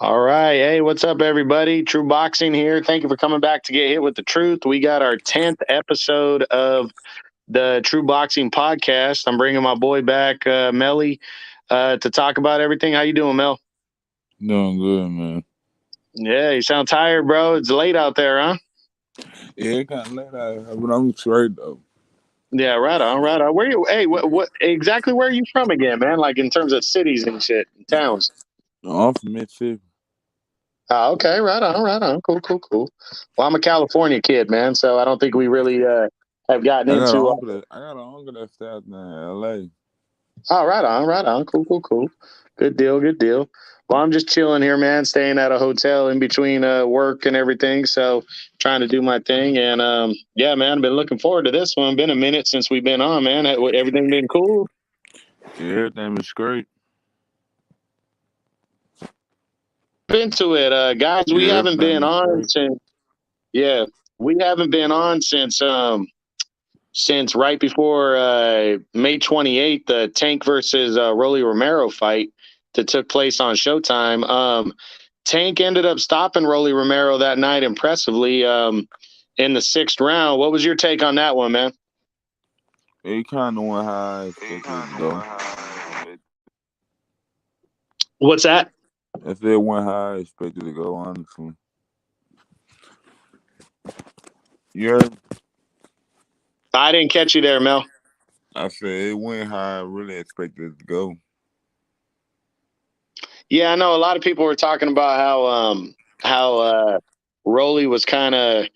All right. Hey, what's up, everybody? True Boxing here. Thank you for coming back to get hit with the truth. We got our 10th episode of the True Boxing podcast. I'm bringing my boy back, Melly, to talk about everything. How you doing, Mel? Doing good, man. Yeah, you sound tired, bro. It's late out there, huh? Yeah, it kind of late out, but I'm straight though. Yeah, right on, right on. Where you? Hey, what exactly? Where are you from again, man? Like in terms of cities and shit, and towns. I'm from Mississippi. Oh, okay, right on, right on. Cool, cool, cool. Well, I'm a California kid, man, so I don't think we really have gotten I got an into. uncle that I got an uncle that stays in L.A. Oh, right on, right on. Cool, cool, cool. Good deal, good deal. Well, I'm just chilling here, man, staying at a hotel in between work and everything. So trying to do my thing. And yeah, man, I've been looking forward to this one. Been a minute since we've been on, man. Everything been cool? Yeah, everything was great. Been to it. Guys, we Yeah, haven't everything been was on great. since, yeah, we haven't been on since right before May 28th, the Tank versus Rolly Romero fight that took place on Showtime. Tank ended up stopping Rolly Romero that night impressively in the sixth round. What was your take on that one, man? It kind of went how I expected it to go. What's that? If it went how I expected it to go, honestly. Yeah, I didn't catch you there, Mel. I said it went how I really expected it to go. Yeah, I know a lot of people were talking about how Rolly was kind of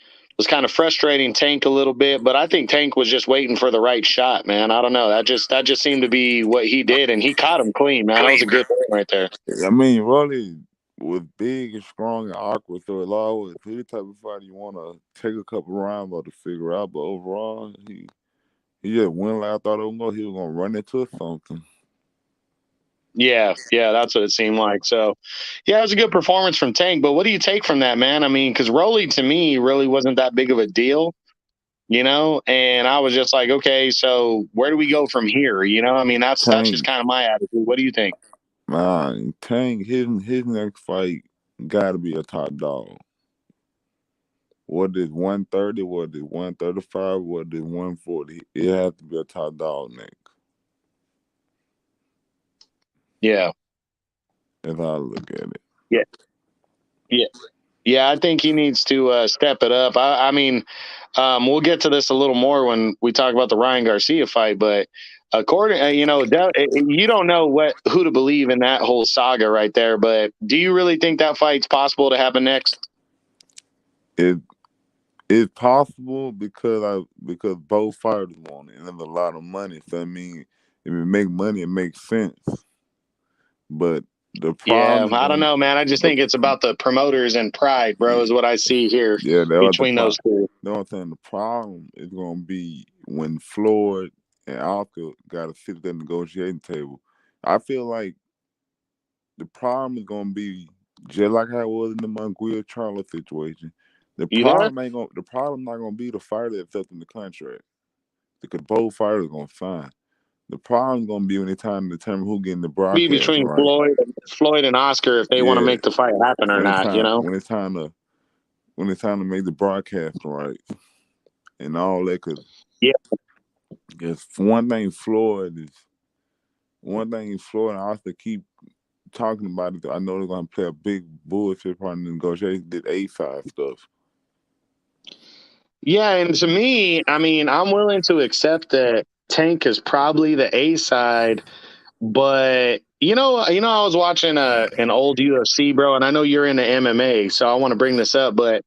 frustrating Tank a little bit, but I think Tank was just waiting for the right shot, man. I don't know. That just seemed to be what he did, and he caught him clean, man. That was a good win right there. I mean, Rolly was big and strong and awkward, so it's always he the type of fighter you want to take a couple rounds or to figure out. But overall, he just went like I thought it was going. He was gonna run into something. Yeah, yeah, that's what it seemed like. So, yeah, it was a good performance from Tank. But what do you take from that, man? I mean, because Rolly to me really wasn't that big of a deal, and I was just like, okay, so where do we go from here? I mean, that's just Tank, kind of my attitude. What do you think? man, Tank, his next fight got to be a top dog. What is 130? What is 135? What is 140? It has to be a top dog next. Yeah, That's how I look at it. yeah, yeah. Yeah, I think he needs to step it up. I mean, we'll get to this a little more when we talk about the Ryan Garcia fight, but according, you don't know who to believe in that whole saga right there. But do you really think that fight's possible to happen next? It it's possible because both fighters want it and there's a lot of money. So I mean, if it make money, it makes sense. But the Yeah, problem is I don't going know, man. I just the think it's about the promoters and pride, bro, is what I see here yeah, that was the between those problem. two. You know what I'm saying? The problem is gonna be when Floyd and Oscar got to sit at the negotiating table. I feel like the problem is gonna be just like how it was in the Munguia Charlo situation. You there? The problem not gonna be the fighter that's accepting the contract because both fighters gonna sign. The problem is gonna be when it's time to determine who getting the Be broadcast between right. Floyd and Oscar if they want to Yeah, make the fight happen or when it's not. time when it's time to make the broadcast right and all that. Cause Yeah. guess one thing Floyd and Oscar keep talking about it. I know they're gonna play a big bullshit part in the negotiation. Did A5 stuff. Yeah, and to me, I mean, I'm willing to accept that Tank is probably the A side, but I was watching an old UFC, bro, and I know you're into MMA, so I want to bring this up, but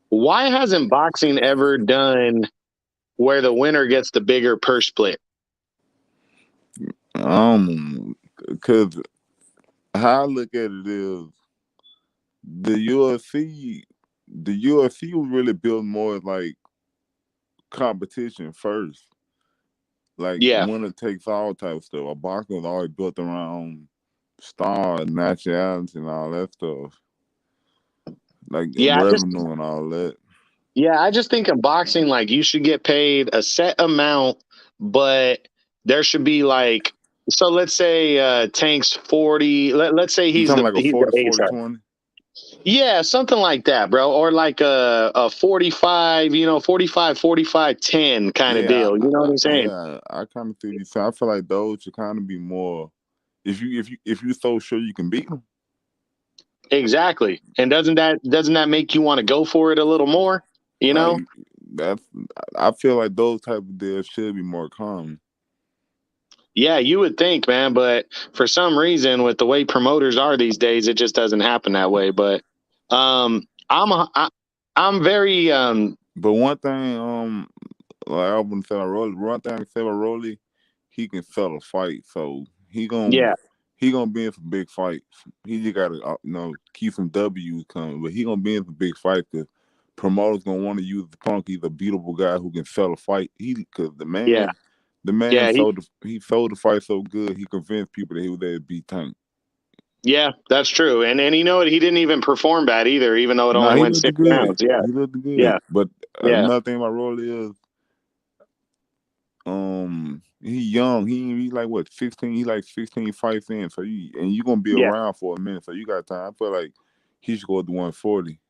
why hasn't boxing ever done where the winner gets the bigger purse split? Cause how I look at it is the UFC, the UFC was really built more like competition first, like Yeah. winner takes all type of stuff. A boxing was always built around star nationality and all that stuff, like Yeah, revenue and all that. I just think in boxing, like you should get paid a set amount, but there should be like So let's say Tank's 40. Let's say You he's talking the like a he's the 40, A 40, side. 20? Yeah, something like that, bro. Or like a 45, 45, 45, 10 kind of Yeah, deal. You know what I'm saying? I kind of think you. So I feel like those should kind of be more. If you so sure you can beat them, Exactly. And doesn't that make you want to go for it a little more? You like know? that's. I feel like those type of deals should be more common. Yeah, you would think, man, but for some reason, with the way promoters are these days, it just doesn't happen that way. But um, I'm a, I, I'm very But one thing, like I wouldn't say about Rolly. One thing I can say about Rolly, he can sell a fight. So yeah, he gonna be in some big fights. He just gotta keep some W's coming. But he gonna be in some big fights because promoters gonna want to use the Punk. He's a beatable guy who can sell a fight. Because yeah, the man yeah. he sold the fight so good. He convinced people that he was there to beat Tank. Yeah, that's true. And you know what? He didn't even perform bad either, even though it Nah, only he went looked six good. rounds. Yeah, He looked good. yeah, But yeah, another thing about Rolly is he young. He like what 16. He like 16 fights in. So you gonna be yeah. around for a minute. So you got time. I feel like he should go to 140.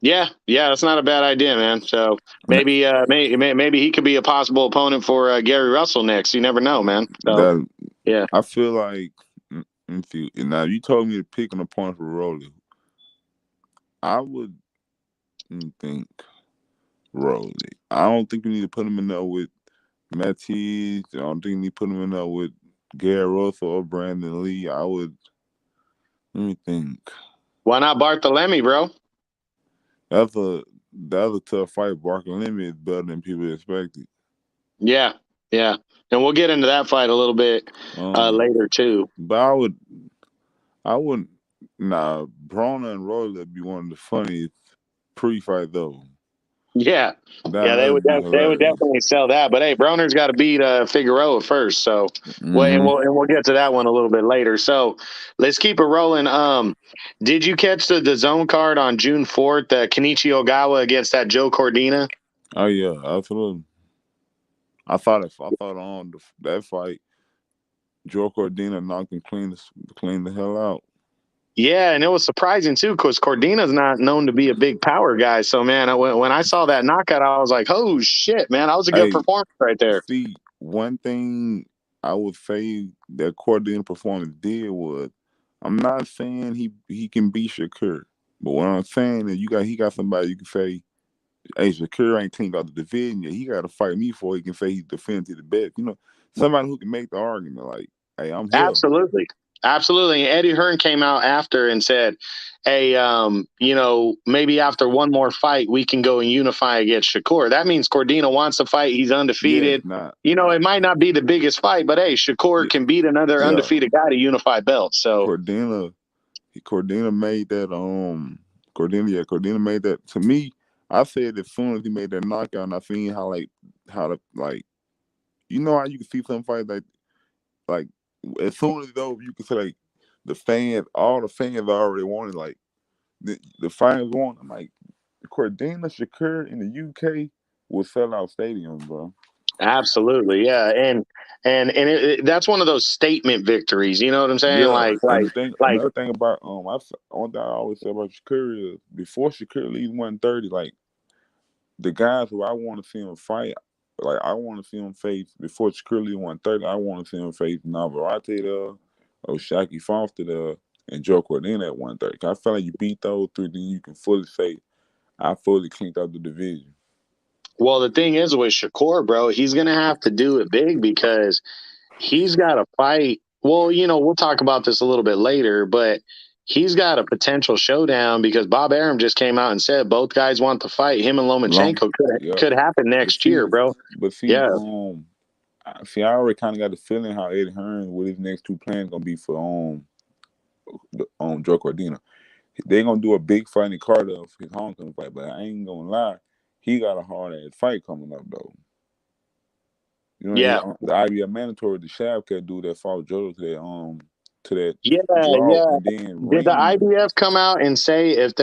Yeah, yeah, that's not a bad idea, man. So maybe he could be a possible opponent for Gary Russell next. You never know, man. So That yeah, I feel like let me see. Now you told me to pick an opponent for Rolly. I would think Rolly. I don't think you need to put him in there with Matisse. I don't think you need to put him in there with Gary Russell or Brandon Lee. I would let me think. why not Barthelemy, bro? That's a tough fight. Barkley is better than people expected. Yeah, yeah, and we'll get into that fight a little bit Um, later too. but I wouldn't. Nah, Broner and Rolly would be one of the funniest pre-fight though. Yeah, yeah, That would be they would hilarious. definitely sell that. But hey, Broner's got to beat Figueroa first. So well, and Mm-hmm. we'll get to that one a little bit later. So let's keep it rolling. Did you catch the zone card on June 4th? Kenichi Ogawa against that Joe Cordina. Oh yeah, absolutely. I thought on that fight, Joe Cordina knocked him clean the hell out. Yeah, and it was surprising too because Cordina's not known to be a big power guy. So man, when I saw that knockout, I was like, "Oh shit, man, that was a good Hey, performance right there." see, one thing I would say that Cordina performance did was, I'm not saying he can beat Shakur, but what I'm saying is he got somebody you can say, hey, Shakur ain't cleaned out the division yet. He got to fight me before he can say he's defending the best. Somebody who can make the argument like, hey, I'm here. Absolutely. Absolutely. And Eddie Hearn came out after and said, hey, maybe after one more fight, we can go and unify against Shakur. That means Cordina wants to fight. He's Yeah, undefeated. not It might not be the biggest fight, but hey, Shakur yeah, can beat another yeah. undefeated guy to unify belts. So, Cordina, Cordina made that. Cordina made that to me. I said as soon as he made that knockout, and I seen how to how you can see some fights like as soon as though you can say like all the fans already wanted the fans want. I'm like Cordina Shakur in the UK will sell out stadiums, bro. absolutely. Yeah. That's one of those statement victories. You know what I'm saying? Yeah, and Like, another thing about one thing I always say about Shakur is before Shakur leaves 130, like the guys who I want to see him fight, like I want to see him face before Shakur leaves 130. I want to see him face Navarrete there, or Shaki Foster there, and Joe Cordina at 130. I feel like you beat those three, then you can fully say I fully cleaned out the division. well, the thing is with Shakur, bro, he's going to have to do it big because he's got a fight. Well, we'll talk about this a little bit later, but he's got a potential showdown because Bob Arum just came out and said both guys want to fight. Him and Long, Lomachenko yeah. could happen But next year, see, bro. but see, Yeah, I already kind of got the feeling how Eddie Hearn with his next two plans gonna be for Joe Cordina. They gonna do a big fight in Cardiff, his homecoming fight. But I ain't gonna lie, he got a hard ass fight coming up though. yeah, The IBF mandatory, the Shavkat dude that fought Joe today, to that Yeah, draw, yeah. and then Did the ring. IBF come out and say if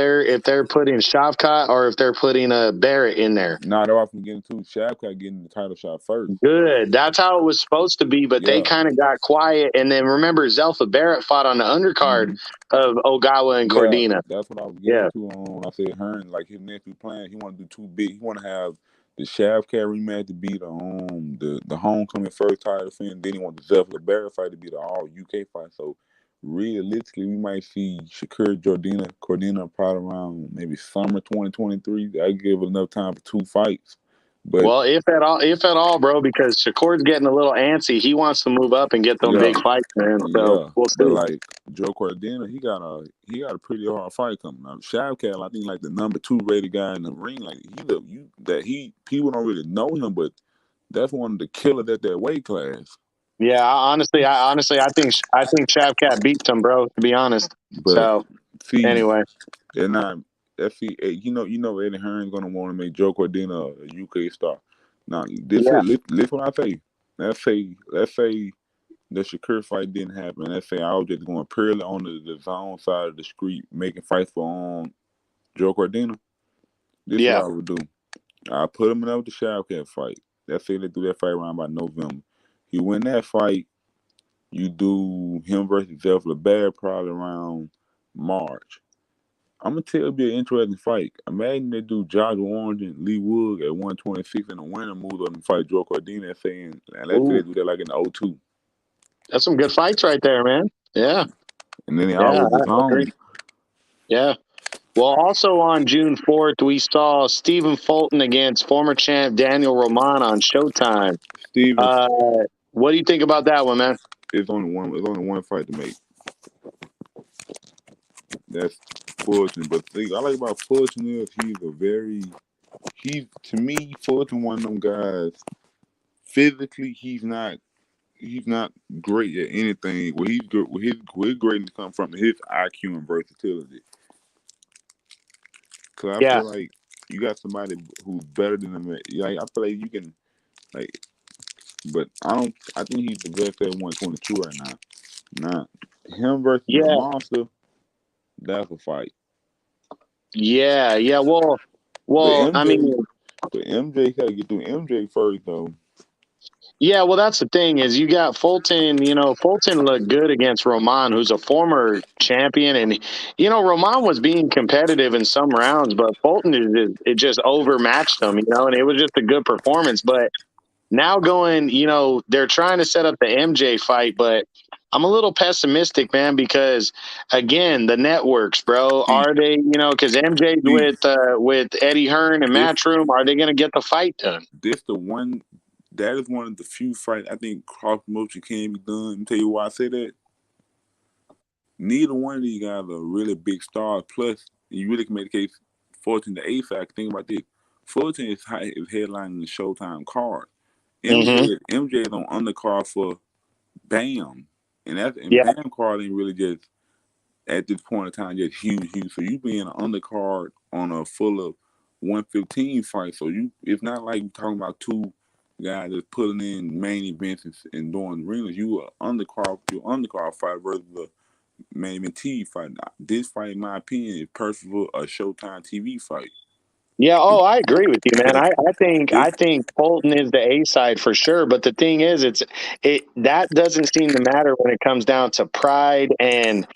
they're putting Shavkat or if they're putting a Barrett in there? Not often getting to Shavkat getting the title shot first. Good. That's how it was supposed to be, but they Yeah. kind of got quiet. And then remember, Zelfa Barrett fought on the undercard Hmm. of Ogawa and Yeah, Cordina. that's what I was getting Yeah, into on. I said Hearn, like his nephew plan, he want to do too big. He want to have the Shavkat rematch to be the homecoming first title defense. Then he want the Zephyr Barrett fight to be the all UK fight. So realistically, we might see Shakur Cordina probably around maybe summer 2023. I give it enough time for two fights. But well, if at all, bro, because Shakur's getting a little antsy. He wants to move up and get them yeah, big fights, man. So yeah, we'll but see. like Joe Cordina, he got a pretty hard fight coming up. Shavkat, I think like the number two rated guy in the ring. Like people don't really know him, but that's one of the killers at that weight class. Yeah, I think Shavkat beats him, bro. To be honest. But So see, anyway, and I let's see, Eddie Hearn's gonna want to make Joe Cordina a UK star. Now yeah, this what I say. Let's say the Shakur fight didn't happen. Let's say I was just going purely on the zone side of the street, making fights for Joe Cordina. This is what yeah, I would do. I put him in there with the Shavkat fight. Let's say they do that fight around by November. He win that fight. You do him versus Zelf LeBaire probably around March. I'm gonna tell you it'll be an interesting fight. Imagine they do Josh Warren and Lee Wood at 126 and the winner moves on and fight Joe Cordina and let's say they ooh, do that like in '02. that's some good fights right there, man. Yeah, And then they all yeah, over the I agree. zone. Yeah. Well, also on June 4th, we saw Stephen Fulton against former champ Daniel Roman on Showtime. Steven, Uh, what do you think about that one, man? it's only one fight to make. That's Fulton. But the thing I like about Fulton is he's to me, Fulton one of them guys. Physically, he's not great at anything. Where he's good, where his greatness come from is his IQ and versatility. Cause I Yeah, feel like you got somebody who's better than him. Like I feel like you can like, but I don't. I think he's the best at 122 right now. Nah, him versus the yeah, monster. That's a fight. yeah, yeah. Well, But well, I MJ, mean, but MJ gotta get through MJ first though. yeah. Well, that's the thing is you got Fulton. Fulton looked good against Roman, who's a former champion, and Roman was being competitive in some rounds, but Fulton it just overmatched him. And it was just a good performance, but. Now they're trying to set up the MJ fight, but I'm a little pessimistic, man, because again, the networks, bro, See, are they, because MJ's see, with Eddie Hearn and this Matchroom, are they going to get the fight done? this the one that is one of the few fights I think cross promotion can be done. Let me tell you why I say that. Neither one of these guys are really big stars. Plus, you really can make the case Fulton the A side. Think about this. Fulton is headlining the Showtime card. Hmm. MJ is on undercard for Bam. And Yeah. Bam card ain't really just at this point in time just huge. So you being an undercard on a full of 115 fight. So it's not like you're talking about two guys that's putting in main events and doing arenas. Your undercard fight versus the main event TV fight. This fight, in my opinion, is perfect for a Showtime TV fight. Yeah. Oh, I agree with you, man. Because I this think Fulton is the A side for sure. But the thing is, that doesn't seem to matter when it comes down to pride and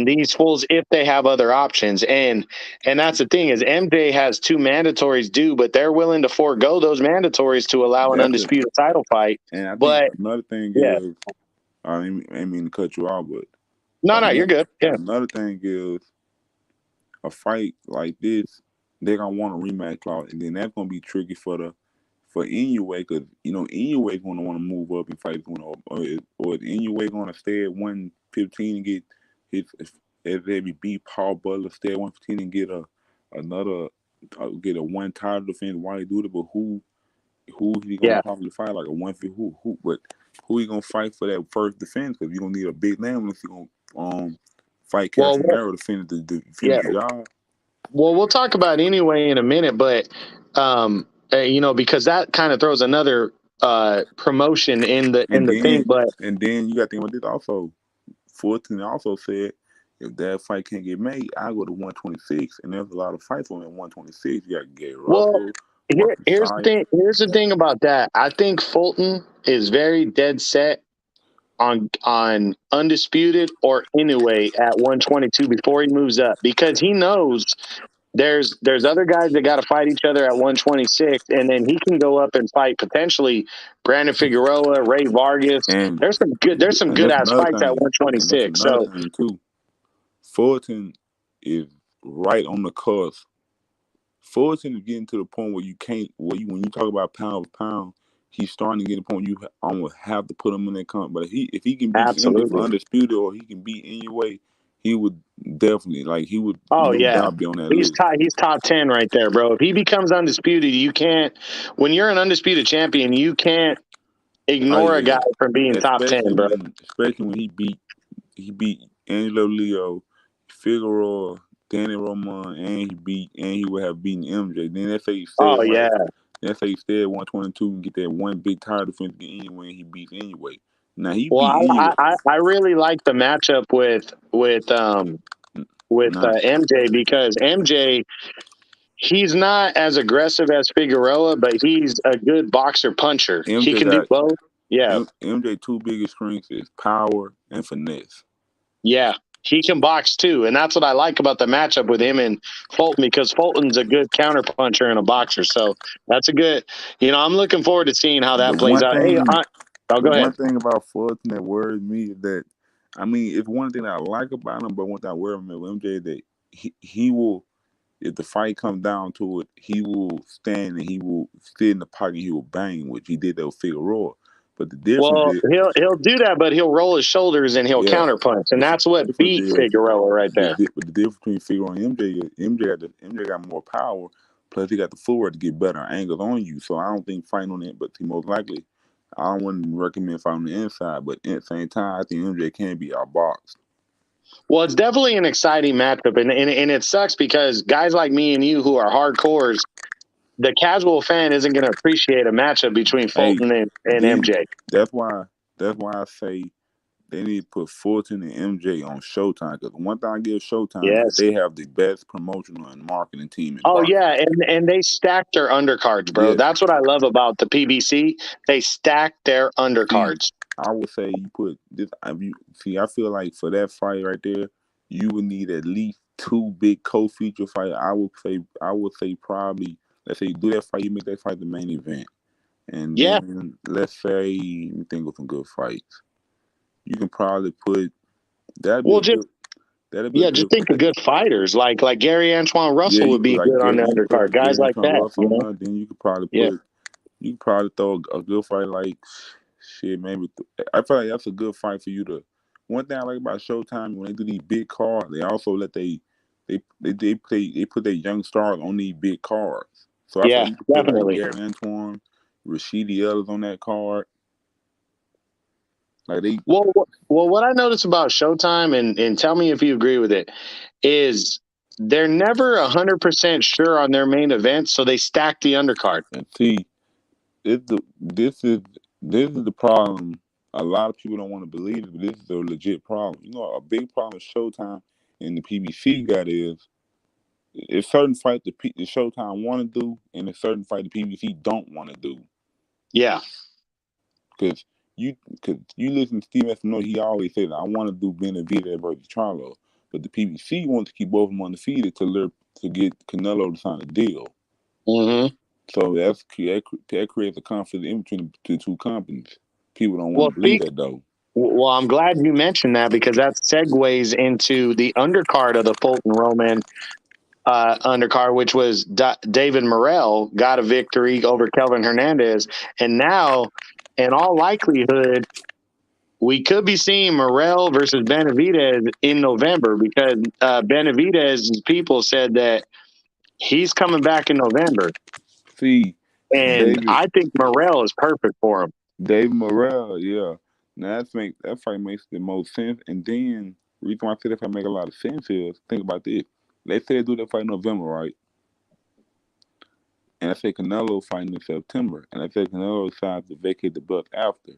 these fools if they have other options. And that's the thing is MJ has two mandatories due, but they're willing to forego those mandatories to allow an that's it. undisputed title fight. And I think But another thing yeah, is I ain't mean to cut you off, but no, no, you're another good. Yeah, another thing is a fight like this, they're gonna want a rematch clause, and then that's gonna be tricky for Inoue because Inoue's gonna want to move up and fight or is Inoue gonna stay at 115 and get his as they beat Paul Butler, stay at 115 and get another get a one title defense while he do it, but who he gonna yeah. probably fight like a 150 but who he gonna fight for that first defense because you're gonna need a big name unless you gonna fight Well, Casemiro to finish yeah. the job. Well, we'll talk about it anyway in a minute, but because that kind of throws another promotion in the And thing. then But and then you got to think about this also. Fulton also said, if that fight can't get made, I go to 126, and there's a lot of fights on at 126. You got Gary Well, Russell, Marcus here's the Shire, thing. Here's the thing about that. I think Fulton is very dead set on undisputed or anyway at 122 before he moves up because he knows there's other guys that got to fight each other at 126, and then he can go up and fight potentially Brandon Figueroa, Ray Vargas. and There's some good that's ass another fights at thing, and that's 126. another So thing too. Fulton is right on the cusp. Fulton is getting to the point where you can't. When you talk about pound for pound, he's starting to get to the point you almost have to put him in that comp. But if he can beat MJ for absolutely. undisputed, or he can beat anyway, he would definitely he would Oh no yeah. doubt be on that list. He's top 10 right there, bro. If he becomes undisputed, you can't when you're an undisputed champion, you can't Oh ignore a yeah, guy from being top 10, bro. especially when he beat Angelo Leo, Figueroa, Danny Roman, and he would have beaten MJ. Then let's say he stay Oh at yeah. let's say he stay at 122 and get that one big title defense anyway, and he beats anyway. Now he Well, beat anyway. I really like the matchup with Nah, MJ because MJ he's not as aggressive as Figueroa, but he's a good boxer puncher. He MJ can do got both. Yeah, MJ two biggest strengths is power and finesse. yeah. He can box too, and that's what I like about the matchup with him and Fulton because Fulton's a good counter puncher and a boxer. So that's a good. I'm looking forward to seeing how The that plays one out. Hey, thing I'll the go ahead. one thing about Fulton that worries me is that it's one thing that I like about him, but one thing I worry about MJ is that he will, if the fight comes down to it, he will stand and he will sit in the pocket and he will bang, which he did that with Figueroa. But the difference Well, is, he'll do that, but he'll roll his shoulders and he'll yeah, counter punch, and but that's what difference beat is Figueroa right there. but the difference between Figueroa and MJ is MJ got more power, plus he got the footwork to get better angles on you. So I don't think fighting on it, but he most likely, I wouldn't recommend fighting on the inside. But at the same time, I think MJ can be outboxed. Well, it's definitely an exciting matchup, and it sucks because guys like me and you who are hardcores, the casual fan isn't going to appreciate a matchup between Hey, Fulton and these MJ. that's why I say they need to put Fulton and MJ on Showtime. Because one thing I give Showtime is Yes. they have the best promotional and marketing team in Oh boxing. yeah, and they stack their undercards, bro. Yes. That's what I love about the PBC. They stack their See, undercards. I would say you put this. I feel like for that fight right there, you would need at least two big co-feature fights. I would say probably, let's say you do that fight, you make that fight the main event, and Yeah. then let's say you think of some good fights. You can probably put that'd be Well, a good that'd be a just good think of good fighters like Gary Antoine yeah. Russell You would put be like good on Gary, the you put undercard. like Guys Gary like Antoine that, Russell on there. Then Yeah. you could probably throw a good fight like shit. Maybe I feel like that's a good fight for you to. One thing I like about Showtime when they do these big cards, they also let they put their young stars on these big cards. So I feel Yeah, like you could put like definitely. Gary Antoine, Rashidi Ellis on that card. Like they Well, what I notice about Showtime, and tell me if you agree with it, is they're never 100% sure on their main event, so they stack the undercard. and see it's the this is the problem. A lot of people don't want to believe it, but this is a legit problem. A big problem with Showtime and the PBC got is it's certain fights the Showtime want to do, and a certain fight the PBC don't want to do. Yeah. Because you listen to Steve Espinosa, he always said, I want to do Benavidez versus Charlo. But the PBC wants to keep both of them undefeated to get Canelo to sign a deal. Mm-hmm. So that creates a conflict in between the two companies. People don't want Well, to believe that though. I'm glad you mentioned that because that segues into the undercard of the Fulton Roman undercard, which was David Morrell got a victory over Kelvin Hernandez. And now, in all likelihood, we could be seeing Morrell versus Benavidez in November because Benavidez's people said that he's coming back in November. See, And David I think Morrell is perfect for him. David Morrell, yeah. Now that fight makes the most sense. And then the reason why I say that fight make a lot of sense is think about this. Let's say they do that fight in November, right? And I say Canelo fighting in September, and I say Canelo decides to vacate the belt after.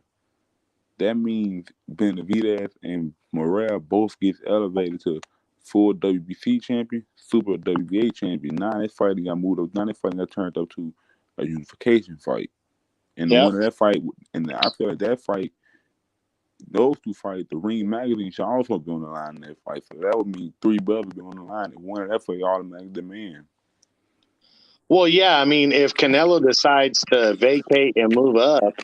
That means Benavidez and Morale both gets elevated to full WBC champion, super WBA champion. Now that fighting got moved up. Now that fighting got turned up to a unification fight. And the Yep. winner of that fight, and I feel like that fight, those two fights, the Ring magazine should also be on the line in that fight. So that would mean three brothers be on the line. And one of that fight automatically demand. Well, yeah. I mean, if Canelo decides to vacate and move up,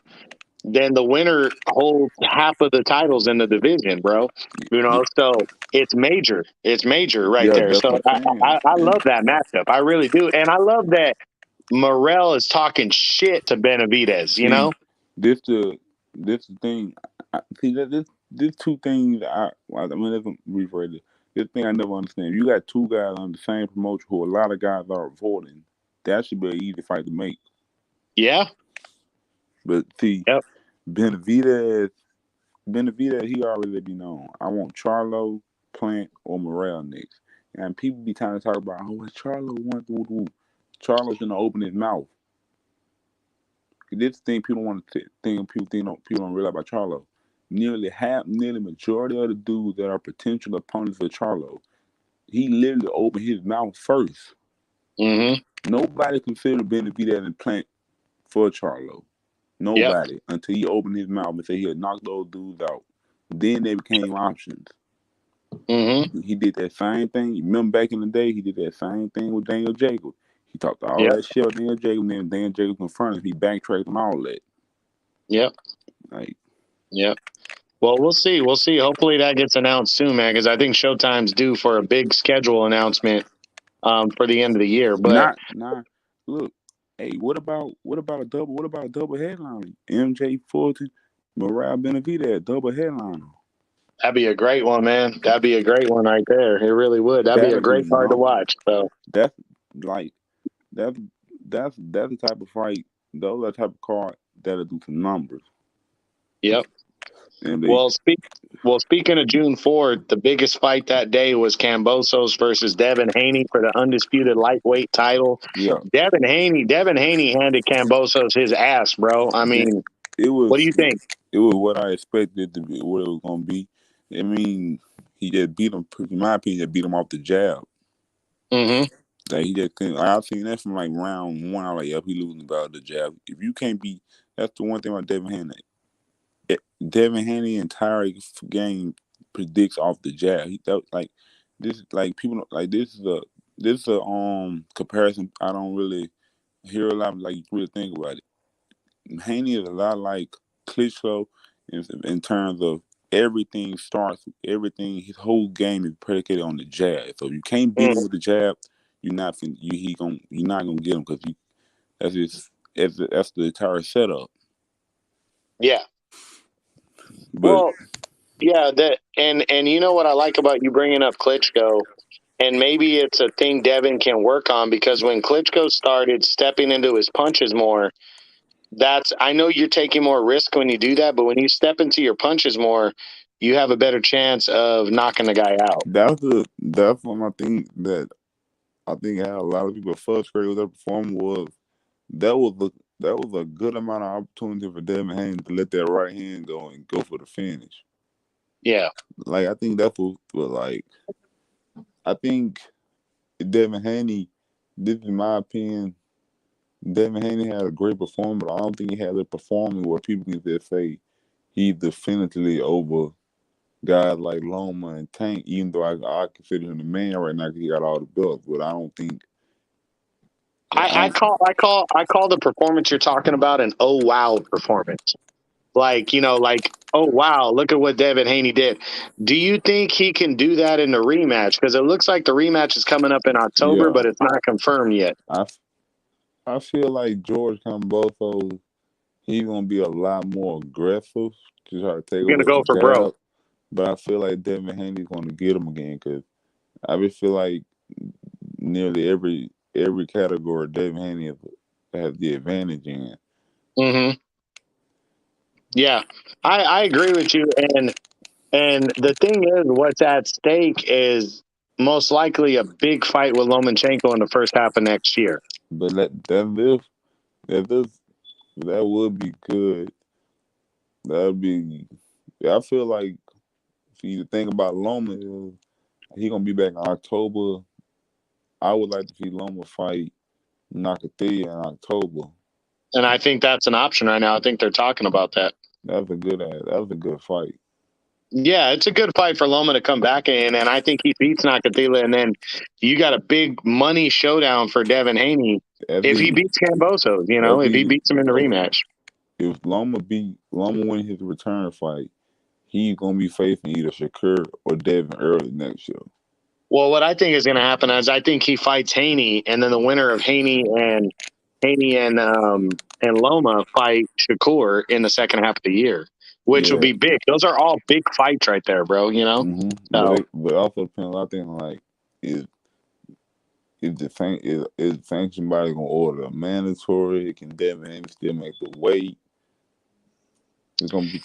then the winner holds half of the titles in the division, bro. You know, so it's major. It's major right Yeah, there. that's So what I'm saying. I love that matchup. I really do, and I love that Morel is talking shit to Benavidez. You See, know? this the this the thing. See that this two things. I mean, let me rephrase it. This thing I never understand. You got two guys on the same promotion who a lot of guys are avoiding. That should be an easy fight to make. Yeah. But see, Yep. Benavidez, he already let me know. I want Charlo, Plant, or Morale next. And people be trying to talk about, oh, what Charlo want to do. Charlo's gonna open his mouth. This thing people want to people don't realize about Charlo. Nearly majority of the dudes that are potential opponents for Charlo, he literally opened his mouth first. Mm-hmm. Nobody considered Benavidez and Plant for Charlo. Yep. Nobody until he opened his mouth and said he'll knock those dudes out. Then they became options. Mm-hmm. He did that same thing. You remember back in the day, he did that same thing with Daniel Jacobs. He talked all Yep. that shit with Daniel Jacobs, and then Daniel Jacobs confronted him. He backtracked him all that. Yep. Like, Yep. Well, we'll see. We'll see. Hopefully that gets announced soon, man, because I think Showtime's due for a big schedule announcement for the end of the year. But not look, hey, what about a double headliner? MJ Fulton, Morale Benavidez, double headliner. that'd be a great one, man. That'd be a great one right there. It really would. That'd be a That'll be great card to numbers. watch. So, That's like that's that's the type of fight, those are the type of card that'll do some numbers. yep. And they Well, speaking of June 4th, the biggest fight that day was Cambosos versus Devin Haney for the undisputed lightweight title. yeah. Devin Haney handed Cambosos his ass, bro. I mean, It what do was you think? it was what I expected to be, what it was gonna be. I mean, he just beat him. In my opinion, just beat him off the jab. Mm-hmm. Like he just couldn't. I've seen that from like round one. I was like, yep, he losing about the jab. If you can't be, that's the one thing about Devin Haney. Devin Haney entire game predicts off the jab. He that, like this, like people like this is a comparison I don't really hear a lot. Like you really think about it. Haney is a lot like Klitschko in terms of everything starts, everything. His whole game is predicated on the jab. So if you can't beat him with the jab, you're not gonna get him because that's his that's the entire setup. Yeah. But Well, yeah. And you know what I like about you bringing up Klitschko, and maybe it's a thing Devin can work on because when Klitschko started stepping into his punches more, I know you're taking more risk when you do that, but when you step into your punches more, you have a better chance of knocking the guy out. that's one of my things that I think had a lot of people frustrated with their performance was that was a that was a good amount of opportunity for Devin Haney to let that right hand go and go for the finish. Yeah. Like I think that's what like I think Devin Haney. This is my opinion. Devin Haney had a great performance, but I don't think he had a performance where people can just say he's definitively over guys like Loma and Tank. Even though I consider him the man right now because he got all the belts, but I don't think I I don't. call the performance you're talking about an oh wow performance. Like, like, oh wow, look at what Devin Haney did. Do you think he can do that in the rematch? Because it looks like the rematch is coming up in October, Yeah, but it's not confirmed yet. I I feel like George Kambosos, he's gonna be a lot more aggressive to try to take He's gonna over the go for broke. jab. But I feel like Devin Haney's gonna get him again because I just feel like nearly every category Devin Haney has the advantage in. Mm-hmm. Yeah, I agree with you. And the thing is, what's at stake is most likely a big fight with Lomachenko in the first half of next year. But that would be good. That'd be. I feel like See, the thing about Loma is he gonna be back in October. I would like to see Loma fight Nakatilla in October. And I think that's an option right now. I think they're talking about that. That was a good fight. Yeah, it's a good fight for Loma to come back in, and I think he beats Nakatila, and then you got a big money showdown for Devin Haney If if he he beats Cambosos, if if he he beats him in the if, rematch. if Loma win his return fight, he's gonna be facing either Shakur or Devin early next year. Well, what I think is going to happen is I think he fights Haney, and then the winner of Haney and Loma fight Shakur in the second half of the year, which will Yeah. be big. Those are all big fights right there, bro. So But also depends. I think like is is the sanction body gonna order a mandatory? Can Devin Haney still make the weight? It's gonna be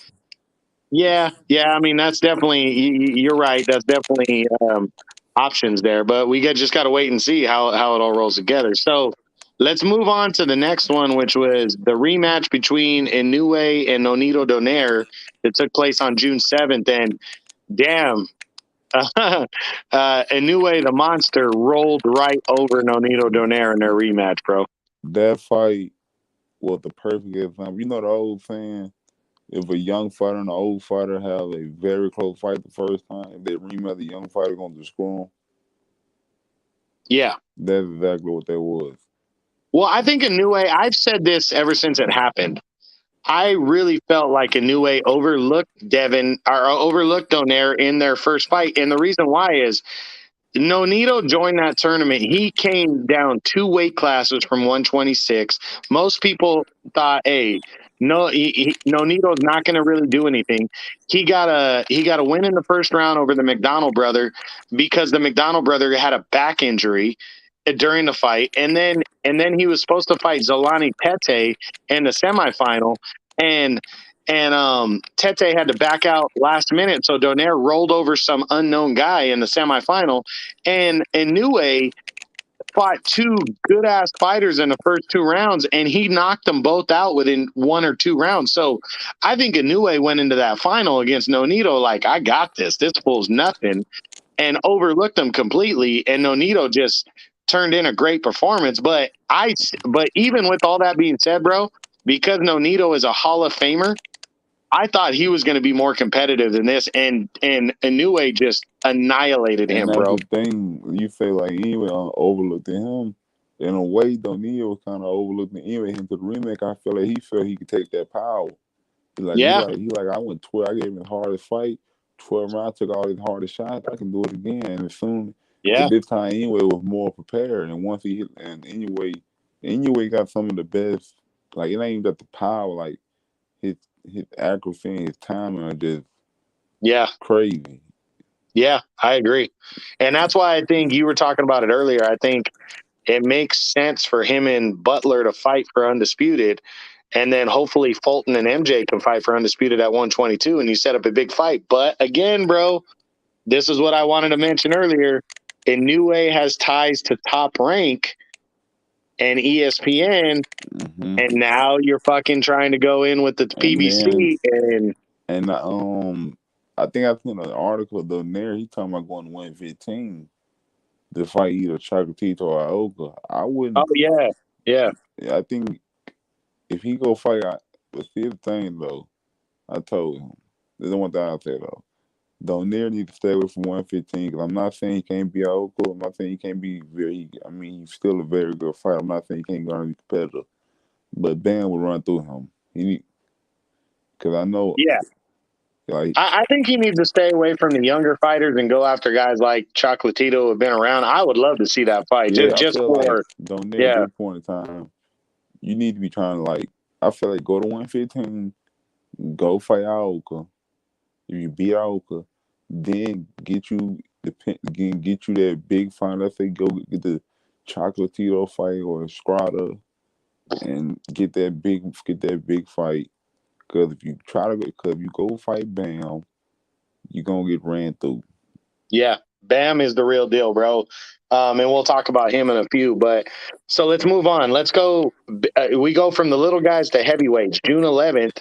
yeah. I mean, that's definitely you're right. That's definitely options there, but just got to wait and see how it all rolls together. So let's move on to the next one, which was the rematch between Inoue and Nonito Donaire that took place on June 7th, and damn. Inoue, the monster, rolled right over Nonito Donaire in their rematch, bro. that fight was the perfect example. You know the old saying, if a young fighter and an old fighter have a very close fight the first time, if they rematch, the young fighter gonna destroy them. Yeah. That's exactly what that was. Well, I think Inoue, I've said this ever since it happened. I really felt like Inoue overlooked Devin or overlooked Donaire in their first fight. And the reason why is Nonito joined that tournament. He came down 2 weight classes from 126. Most people thought, hey, no, Nonito's not going to really do anything. He got a win in the first round over the McDonald brother because the McDonald brother had a back injury during the fight, and then he was supposed to fight Zolani Tete in the semifinal, and Tete had to back out last minute, so Donaire rolled over some unknown guy in the semifinal, and Inoue fought two good ass fighters in the first 2 rounds, and he knocked them both out within 1 or 2 rounds. So I think Inoue went into that final against Nonito like, I got this. This fool's nothing, and overlooked them completely. And Nonito just turned in a great performance. But even with all that being said, bro, because Nonito is a Hall of Famer, I thought he was going to be more competitive than this, and Inoue just annihilated And him, that's bro. the thing. You say like anyway, overlooked him. In a way, Donnie was kind of overlooking anyway. Him to the remake, I feel like he felt he could take that power. Yeah, He like I went 12. I gave him the hardest fight. 12 rounds, took all his hardest shots. I can do it again. And soon, but yeah, this time anyway was more prepared. And once he hit, and anyway got some of the best. Like it ain't even got the power. Like his his accuracy and his timing are just yeah. crazy. Yeah, I agree. And that's why I think you were talking about it earlier. I think it makes sense for him and Butler to fight for undisputed. And then hopefully Fulton and MJ can fight for undisputed at 122, and you set up a big fight. But again, bro, this is what I wanted to mention earlier. Inoue has ties to Top Rank and ESPN, Hmm. and now you're fucking trying to go in with the And then PBC. And and I think I seen an article though. There he talking about going to 115 to fight either Chocolatito or Ioka. I oh wouldn't. yeah, yeah, I think if he go fight, but see the thing though. I told him. There's the one thing I say though. Donaire need to stay away from 115 because I'm not saying he can't be Ioka. I'm not saying he can't be very. I mean, he's still a very good fighter. I'm not saying he can't go and be competitive, but Bam will run through him. He need because I know yeah. like I think he needs to stay away from the younger fighters and go after guys like Chocolatito who have been around. I would love to see that fight. yeah. I Just feel like for Donaire at yeah, this point in time, you need to be trying to like. I feel like go to 115, go fight Aoka. If you beat Aoka, then get you that big fight. Let's say go get the Chocolatito fight or Strata and get that big fight. Because if you try to, because if you go fight Bam, you're gonna get ran through. yeah. Bam is the real deal, bro. And we'll talk about him in a few. But so let's move on. Let's go. We go from the little guys to heavyweights. June 11th,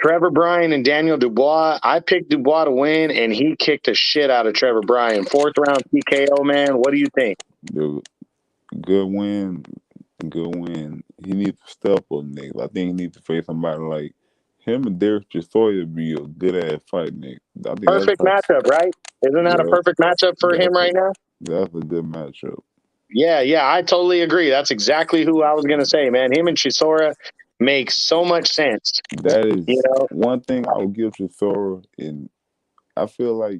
Trevor Bryan and Daniel Dubois. I picked Dubois to win, and he kicked the shit out of Trevor Bryan. 4th round TKO, man. What do you think? The good win, good win. He needs to step up next. I think he needs to face somebody like him and Derek Chisora be a good ass fight next. I think Perfect matchup, right? Isn't that a yeah, perfect matchup for him right now? that's a good matchup. Yeah, I totally agree. That's exactly who I was going to say, man. Him and Chisora make so much sense. That is You know? one thing I would give Chisora, and I feel like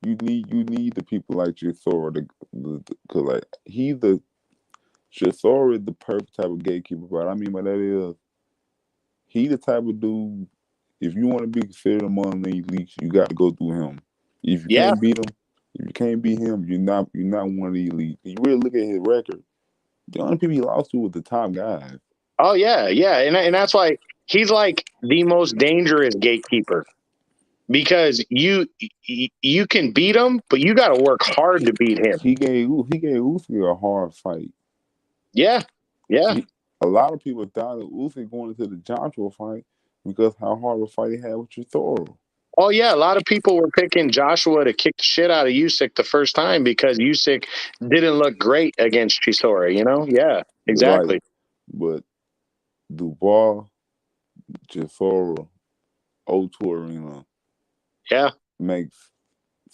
you need the people like Chisora because like Chisora is the perfect type of gatekeeper. But what I mean by that is he the type of dude. If you want to be considered among the elites, you got to go through him. If you Yeah. can't beat him, if you can't beat him, you're not one of the elite. You really look at his record. The only people he lost to was the top guys. Oh, yeah. And that's why he's like the most dangerous gatekeeper because you can beat him, but you got to work hard to beat him. He gave Usyk a hard fight. Yeah. A lot of people doubted Usyk going into the Joshua fight because how hard of a fight he had with Chisora. Oh, yeah. A lot of people were picking Joshua to kick the shit out of Usyk the first time because Usyk didn't look great against Chisora, you know? Yeah, Like, exactly. but Dubois, Chisora, O2 Arena Yeah. makes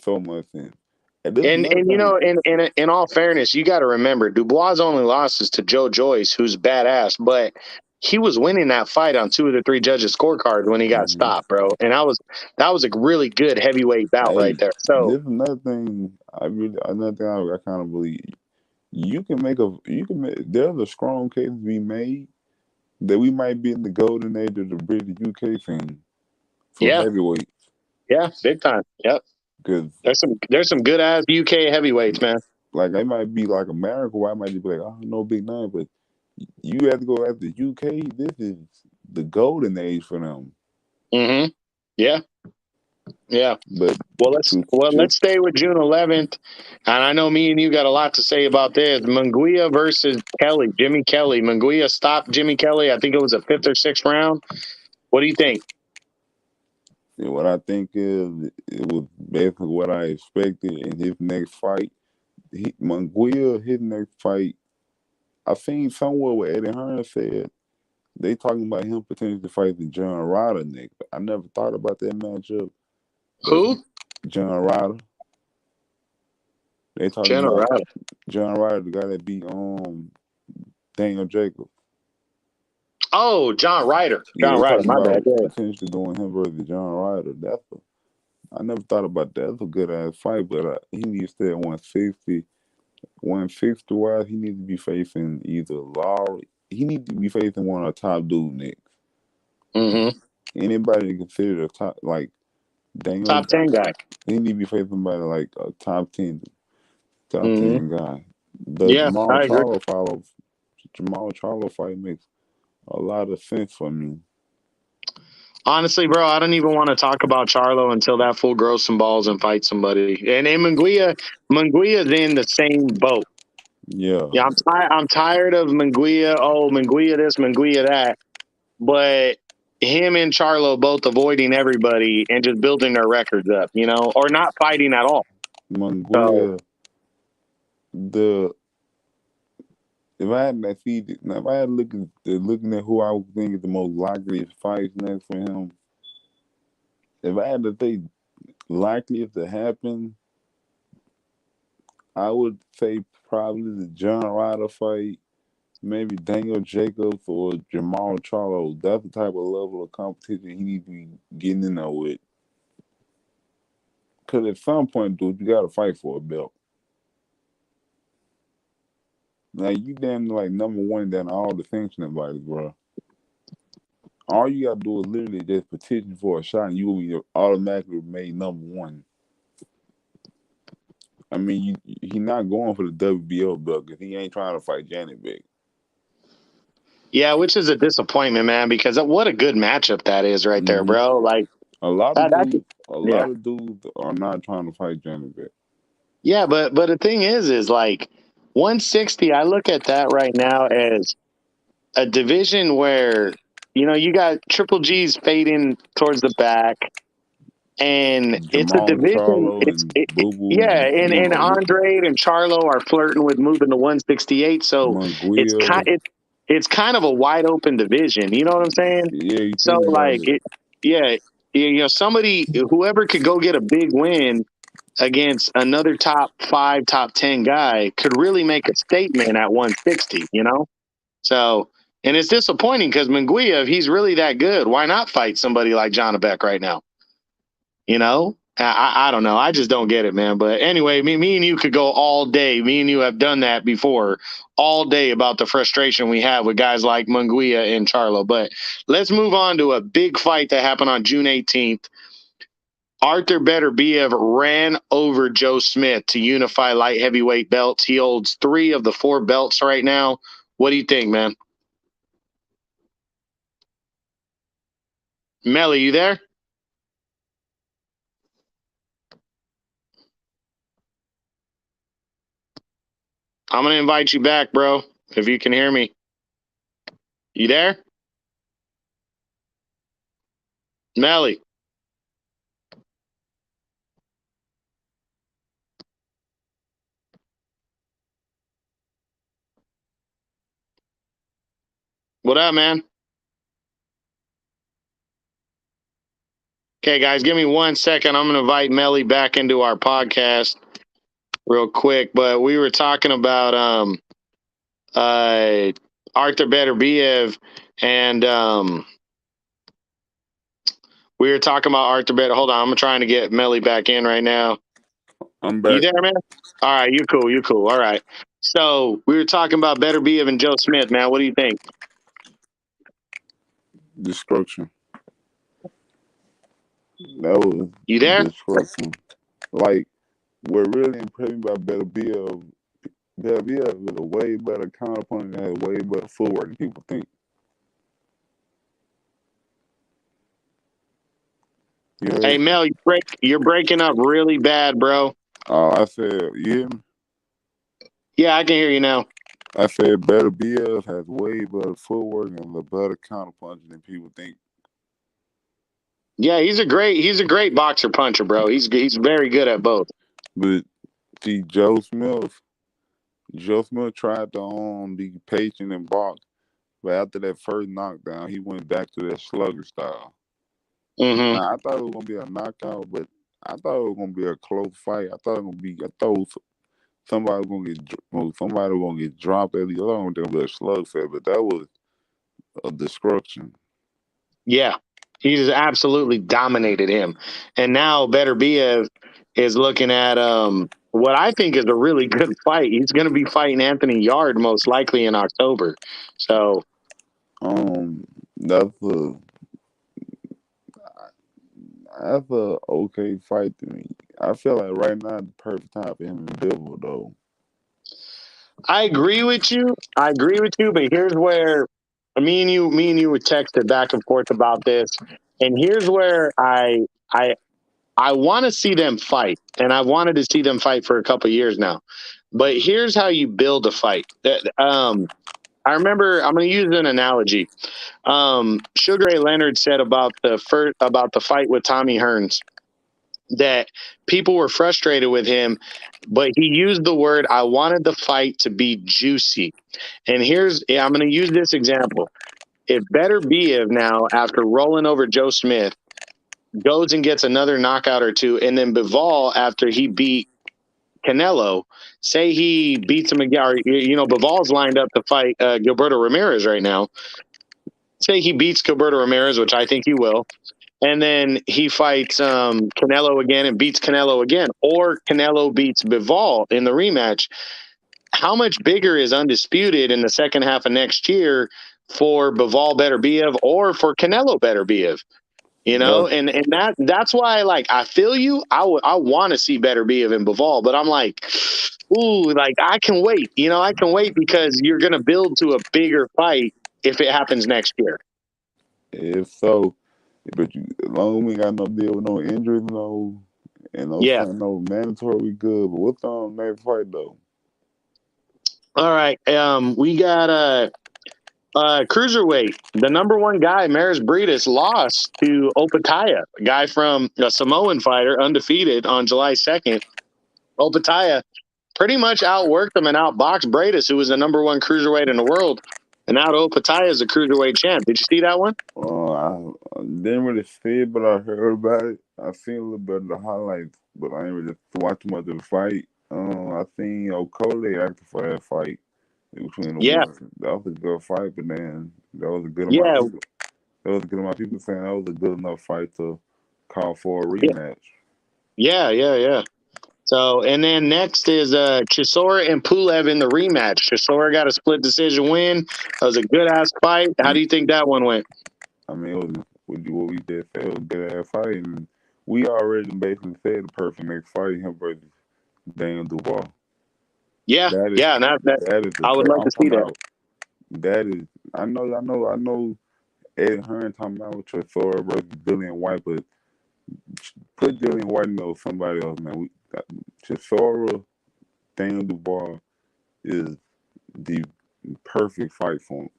so much sense. And this And another you thing. know, in all fairness, you got to remember Dubois' only losses to Joe Joyce, who's badass, but he was winning that fight on 2 of the 3 judges' scorecards when he got Mhm. stopped, bro. And that was a really good heavyweight bout right Hey, there. So this is another thing. I kind of believe there's a strong case to be made that we might be in the golden age of the British UK scene for yeah, heavyweights. yeah, big time. Yep. Because There's some good ass UK heavyweights, man. like it might be like America, where I might just be like, oh, no big name, but you have to go after the UK. This is the golden age for them. Mm-hmm. Yeah. Yeah. But Let's stay with June 11th. And I know me and you got a lot to say about this. Munguia versus Kelly, Jimmy Kelly. Munguia stopped Jimmy Kelly. I think it was a 5th or 6th round. What do you think? what I think is it was basically what I expected in his next fight. Munguia, his next fight, I seen somewhere where Eddie Hearn said they talking about him potentially fighting John Ryder next. I never thought about that matchup. But Who? John Ryder. They talking about General. John Ryder, the guy that beat Daniel Jacobs. Oh, John Ryder. Yeah, John they Ryder. talking My bad. about Yeah. potentially doing him versus John Ryder. I never thought about that. That's a good ass fight, but he needs to stay at 160. 160 wise, he needs to be facing either Lowry. He needs to be facing one of the top dudes next. Mm-hmm. Anybody considered a top like Daniel, Top 10 guy. he need to be facing somebody like a top Mm-hmm. 10 guy. The Yeah, I agree. Jamal Charlo fight makes a lot of sense for me. Honestly, bro, I don't even want to talk about Charlo until that fool grows some balls and fights somebody. And in Munguia's in the same boat. Yeah, Yeah, I'm tired of Munguia. Oh, Munguia this, Munguia that. But him and Charlo both avoiding everybody and just building their records up, you know, or not fighting at all. So Mongolia. The if I had that feed, now if I had looking at who I would think is the most likely fights next for him, if I had to think likely to happen, I would say probably the John Ryder fight, maybe Daniel Jacobs or Jamal Charlo. That's the type of level of competition he needs to be getting in there with. Because at some point, dude, you got to fight for a belt. Like, you damn like number one down all the sanctioning bodies, bro. All you got to do is literally just petition for a shot and you will be automatically made number one. I mean, he not going for the WBO belt because he ain't trying to fight Janet Big. yeah, which is a disappointment, man, because what a good matchup that is right there, Mm-hmm. bro. Like A lot of that dudes, yeah. are not trying to fight Janet Big. Yeah, but the thing is like 160, I look at that right now as a division where You got Triple G's fading towards the back, and it's a Jamal division. Charlo and Boo Boo, Yeah, and Andre and Charlo are flirting with moving to 168, so it's Munguia. kind it's kind of a wide open division. You know what I'm saying? Yeah, you So think about like it. it, yeah, somebody whoever could go get a big win against another top 5, top 10 guy could really make a statement at 160. So. And it's disappointing because Munguia, if he's really that good, why not fight somebody like John Beck right now? I don't know. I just don't get it, man. But anyway, me and you could go all day. Me and you have done that before, all day about the frustration we have with guys like Munguia and Charlo. But let's move on to a big fight that happened on June 18th. Arthur Beterbiev ran over Joe Smith to unify light heavyweight belts. He holds 3 of the 4 belts right now. What do you think, man? Melly, you there? I'm going to invite you back, bro, if you can hear me. You there? Melly. What up, man? Okay, guys, give me 1 second. I'm going to invite Melly back into our podcast real quick. But we were talking about Arthur Beterbiev, and we were talking about Arthur Beterbiev. Hold on, I'm trying to get Melly back in right now. I'm You back. there, man? All right, you cool. You cool. All right. So we were talking about Beterbiev and Joe Smith, man. What do you think? Destruction. That was You there? destruction. Like, what really impressed me about Beterbiev is a way better counterpunch and has way better footwork than people think. You heard Hey, me? Mel, you're breaking up really bad, bro. I said, you hear me? Yeah, I can hear you now. I said Beterbiev has way better footwork and a better counterpunch than people think. Yeah, he's a great boxer puncher, bro. He's very good at both. But see, Joe Smith tried to be patient and box, but after that first knockdown, he went back to that slugger style. Mm-hmm. Now I thought it was gonna be a knockout, but I thought it was gonna be a close fight. I thought somebody was gonna get dropped at least. I thought it was gonna be a slugfest, but that was a destruction. Yeah, he just absolutely dominated him. And now Beterbiev is looking at what I think is a really good fight. He's going to be fighting Anthony Yard most likely in October. So That's a okay fight to me. I feel like right now is the perfect time for him and Bivol though. I agree with you. But here's where me and you were texted back and forth about this. And here's where I want to see them fight, and I wanted to see them fight for a couple years now. But here's how you build a fight. I remember I'm going to use an analogy. Sugar Ray Leonard said about the fight with Tommy Hearns that people were frustrated with him, but he used the word, "I wanted the fight to be juicy." And I'm going to use this example. It better be if now, after rolling over Joe Smith, goes and gets another knockout or two, and then Bivol, after he beat Canelo, say he beats him again, or Bivol's lined up to fight Gilberto Ramirez right now. Say he beats Gilberto Ramirez, which I think he will, and then he fights Canelo again and beats Canelo again, or Canelo beats Bivol in the rematch. How much bigger is Undisputed in the second half of next year for Bivol Beterbiev or for Canelo Beterbiev? That's And that's why, like, I feel you. I want to see Beterbiev and Bivol, but I'm like, ooh, like, I can wait. I can wait because you're gonna build to a bigger fight if it happens next year. if so. But as long as we ain't got no deal with no injuries, Yeah. no mandatory, we good. But what's on next fight though? All right. We got Cruiserweight, the number one guy, Maris Briedis, lost to Opataya, a guy from a Samoan fighter, undefeated on July 2nd. Opataya pretty much outworked him and outboxed Briedis, who was the number one cruiserweight in the world. And now Opataya is a cruiserweight champ. Did you see that one? I didn't really see it, but I heard about it. I seen a little bit of the highlights, but I didn't really watch much of the fight. I seen Okole acting for that fight between the Yeah, ones. That was a good fight, but then that was a good amount yeah, of people. That was a good amount of people saying that was a good enough fight to call for a yeah, rematch. yeah. So, and then next is Chisora and Pulev in the rematch. Chisora got a split decision win. That was a good ass fight. How do you think that one went? I mean, it was what we did say. It was a good ass fight, and we already basically said the perfect next fight him versus Daniel Dubois. Yeah, That is yeah, that that is the I would love I'm to see talking that. about. That is I know. Ed Hearn talking about with Trevor versus Dillian White, but put Dillian White in there somebody else, man. Chisora, Daniel Dubois is the perfect fight for them.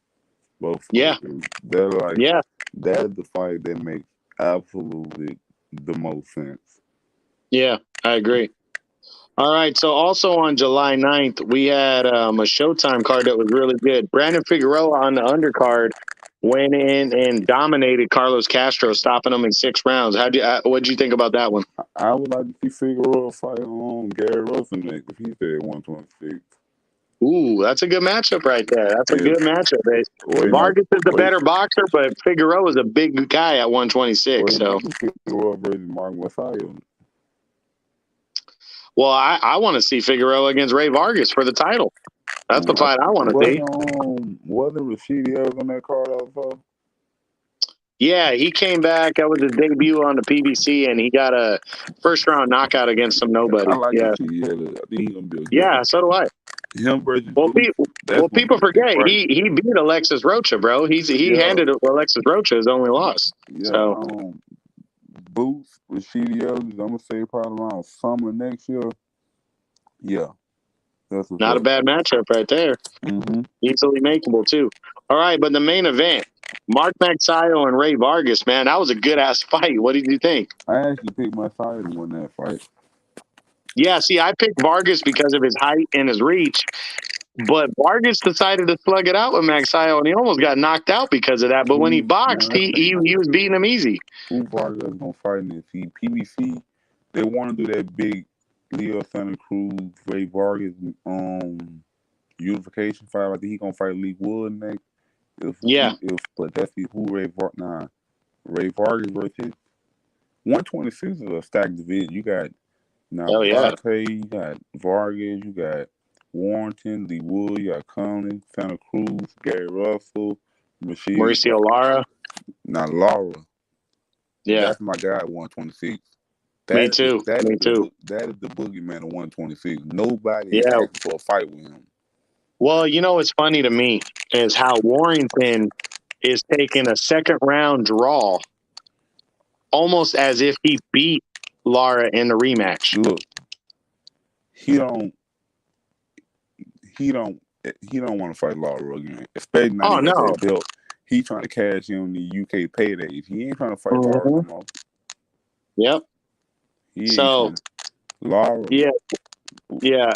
Both Yeah, they're like yeah, that is the fight that makes absolutely the most sense. yeah. I agree. All right. So also on July 9th, we had a Showtime card that was really good. Brandon Figueroa on the undercard went in and dominated Carlos Castro, stopping him in 6 rounds. What'd you think about that one? I would like to see Figueroa fight on Gary Russell next if he's there at 126. Ooh, that's a good matchup right there. That's a If good matchup. or he might Vargas is the or he, better boxer, but Figueroa is a big guy at or 126. he So, might be Figueroa versus Mark Masayo. well, I want to see Figueroa against Ray Vargas for the title. That's the fight I want to see. Wasn't Rashidi Evans on that card also? Yeah, he came back. That was his debut on the PBC, and he got a first round knockout against some I nobody. like Yeah, Rashidi Evans. I think he's gonna be a good yeah. So do I. him versus Well, Boots. That's gonna people be a good forget fight. he beat Alexis Rocha, bro. He Yeah, handed Alexis Rocha his only loss. yeah. So Boots, Rashidi Evans. I'm gonna say probably around summer next year. Yeah, that's what's not a up. bad matchup right there. Mm-hmm. Easily makeable too. All right, but the main event, Mark Magsayo and Ray Vargas, man, that was a good ass fight. What did you think? I actually picked my side to win that fight. Yeah, see, I picked Vargas because of his height and his reach, but Vargas decided to slug it out with Magsayo, and he almost got knocked out because of that. But when he Who boxed, man? I think he was beating him easy. who Vargas gonna fight in this? See, PBC. They want to do that big Leo Santa Cruz, Ray Vargas, unification fight. I think he gonna fight Lee Wood next. Yeah. But that's who Ray Vargas versus 126 is a stacked division. You got Oh yeah. Navate, you got Vargas, you got Warrington, Lee Wood, you got Conley, Santa Cruz, Gary Russell, Rashid, Mauricio Lara. not Laura. Yeah. That's my guy at 126. Me too. Me too. That is the boogeyman at 126. Nobody is Yeah. asking for a fight with him. Well, you know what's funny to me is how Warrington is taking a second round draw almost as if he beat Lara in the rematch. Look, he don't he don't he don't want to fight Laura again, especially not Oh even at no. that belt. He trying to cash in the UK paydays. He ain't trying to fight Laura no Mm-hmm. more. Yep. He ain't So trying. Laura, yeah, yeah.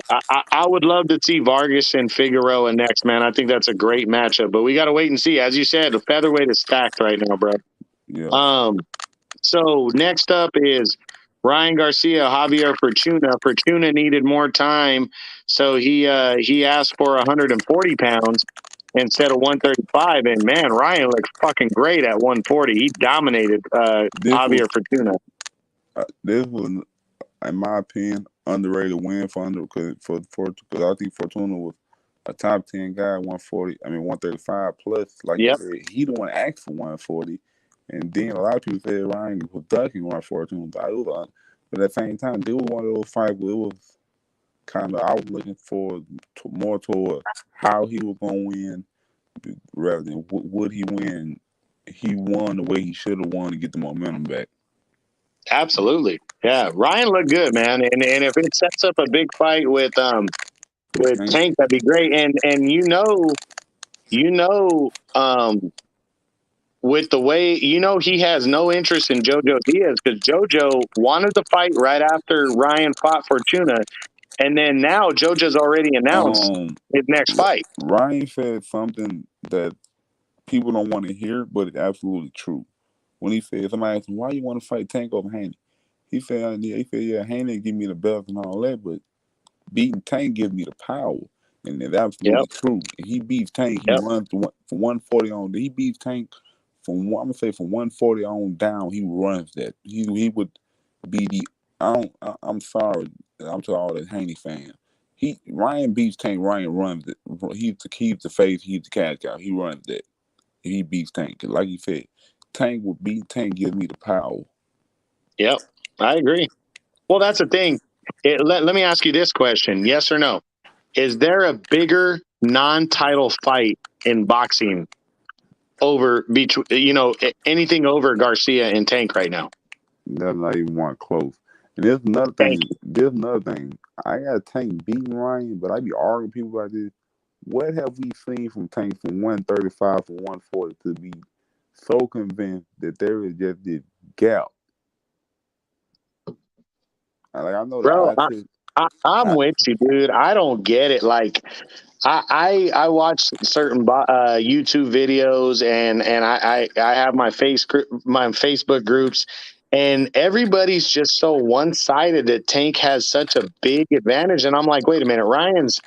I would love to see Vargas and Figueroa next, man. I think that's a great matchup. But we got to wait and see. As you said, the featherweight is stacked right now, bro. yeah. So next up is Ryan Garcia, Javier Fortuna. Fortuna needed more time, so he asked for 140 pounds instead of 135. And man, Ryan looks fucking great at 140. He dominated This was Javier Fortuna. this was, in my opinion, underrated win for because I think Fortuna was a top 10 guy, 140. I mean 135 plus. Like you Yep, said, he the one asked for 140, and then a lot of people said Ryan was ducking 140. But at the same time, it was one of those fights where it was kind of I was looking for more toward how he was gonna win rather than would he win. He won the way he should have won to get the momentum back. absolutely. Yeah, Ryan looked good, man. And if it sets up a big fight with With Tank, Tank, that'd be great. And you know, with the way, he has no interest in JoJo Diaz because JoJo wanted to fight right after Ryan fought Fortuna, and then now JoJo's already announced Um, his next fight. Ryan said something that people don't want to hear, but it's absolutely true. When he said, somebody asked him, why you want to fight Tank over Haney? He said, yeah, Haney give me the belt and all that, but beating Tank gives me the power. And it's absolutely Yep, true. If he beats Tank, he yep, runs from 140 on. He beats Tank I'm gonna say from 140 on down. He runs that. He would be the. I'm sorry. I'm to all the Haney fans. Ryan beats Tank. Ryan runs it. He's the face. He's the cash cow. He runs that. He beats Tank. Like you said, Tank would beat Tank. Give me the power. yep. I agree. Well, that's the thing. Let me ask you this question: yes or no? Is there a bigger non-title fight in boxing over between anything over Garcia and Tank right now? That's not even one close. And there's another Thank thing. you, There's another thing. I got Tank beating Ryan, but I be arguing people about this. What have we seen from Tank from 135 to 140 to be so convinced that there is just this gap? Like I know the bro. eye test. I'm I, with you, dude. I don't get it. Like, I watch certain YouTube videos, and I have my Facebook groups, and everybody's just so one sided that Tank has such a big advantage, and I'm like, wait a minute, Ryan's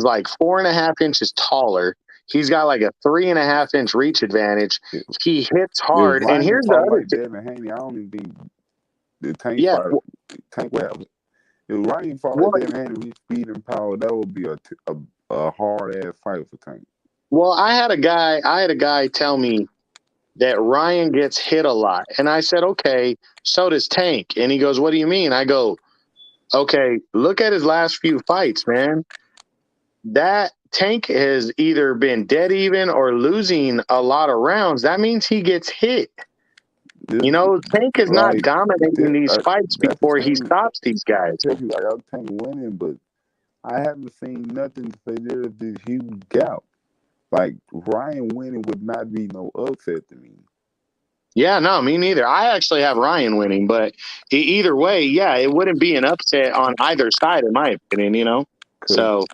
like 4.5 inches taller. He's got like a 3.5 inch reach advantage. if, He hits if hard, and Ryan here's the fought other like Devin Haney, I don't even think the Tank yeah. fight. Tank would have. If Ryan fought like Well, Devin Haney with speed and power, that would be a hard ass fight for Tank. well, I had a guy tell me that Ryan gets hit a lot. And I said, okay, so does Tank. And he goes, what do you mean? I go, okay, look at his last few fights, man. That Tank has either been dead even or losing a lot of rounds. That means he gets hit. This Tank is not like dominating these fights that's the before he thing. stops these I guys. tell you, I got Tank winning, but I haven't seen nothing to say there's this huge gap. Like Ryan winning would not be no upset to me. Yeah, no, me neither. I actually have Ryan winning, but either way, yeah, it wouldn't be an upset on either side, in my opinion. Cause, So,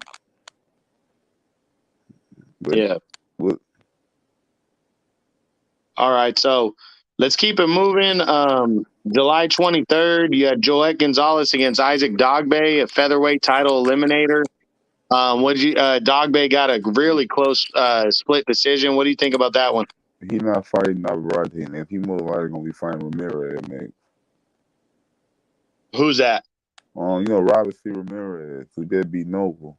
but yeah. what All right, so let's keep it moving. July 23rd, you had Joet Gonzalez against Isaac Dogbe, a featherweight title eliminator. Dogbe got a really close split decision. What do you think about that one? he not fighting Navarrete, and if he most likely gonna be fighting Romero, man. Who's that? Robert C. Ramirez, who did beat Noble.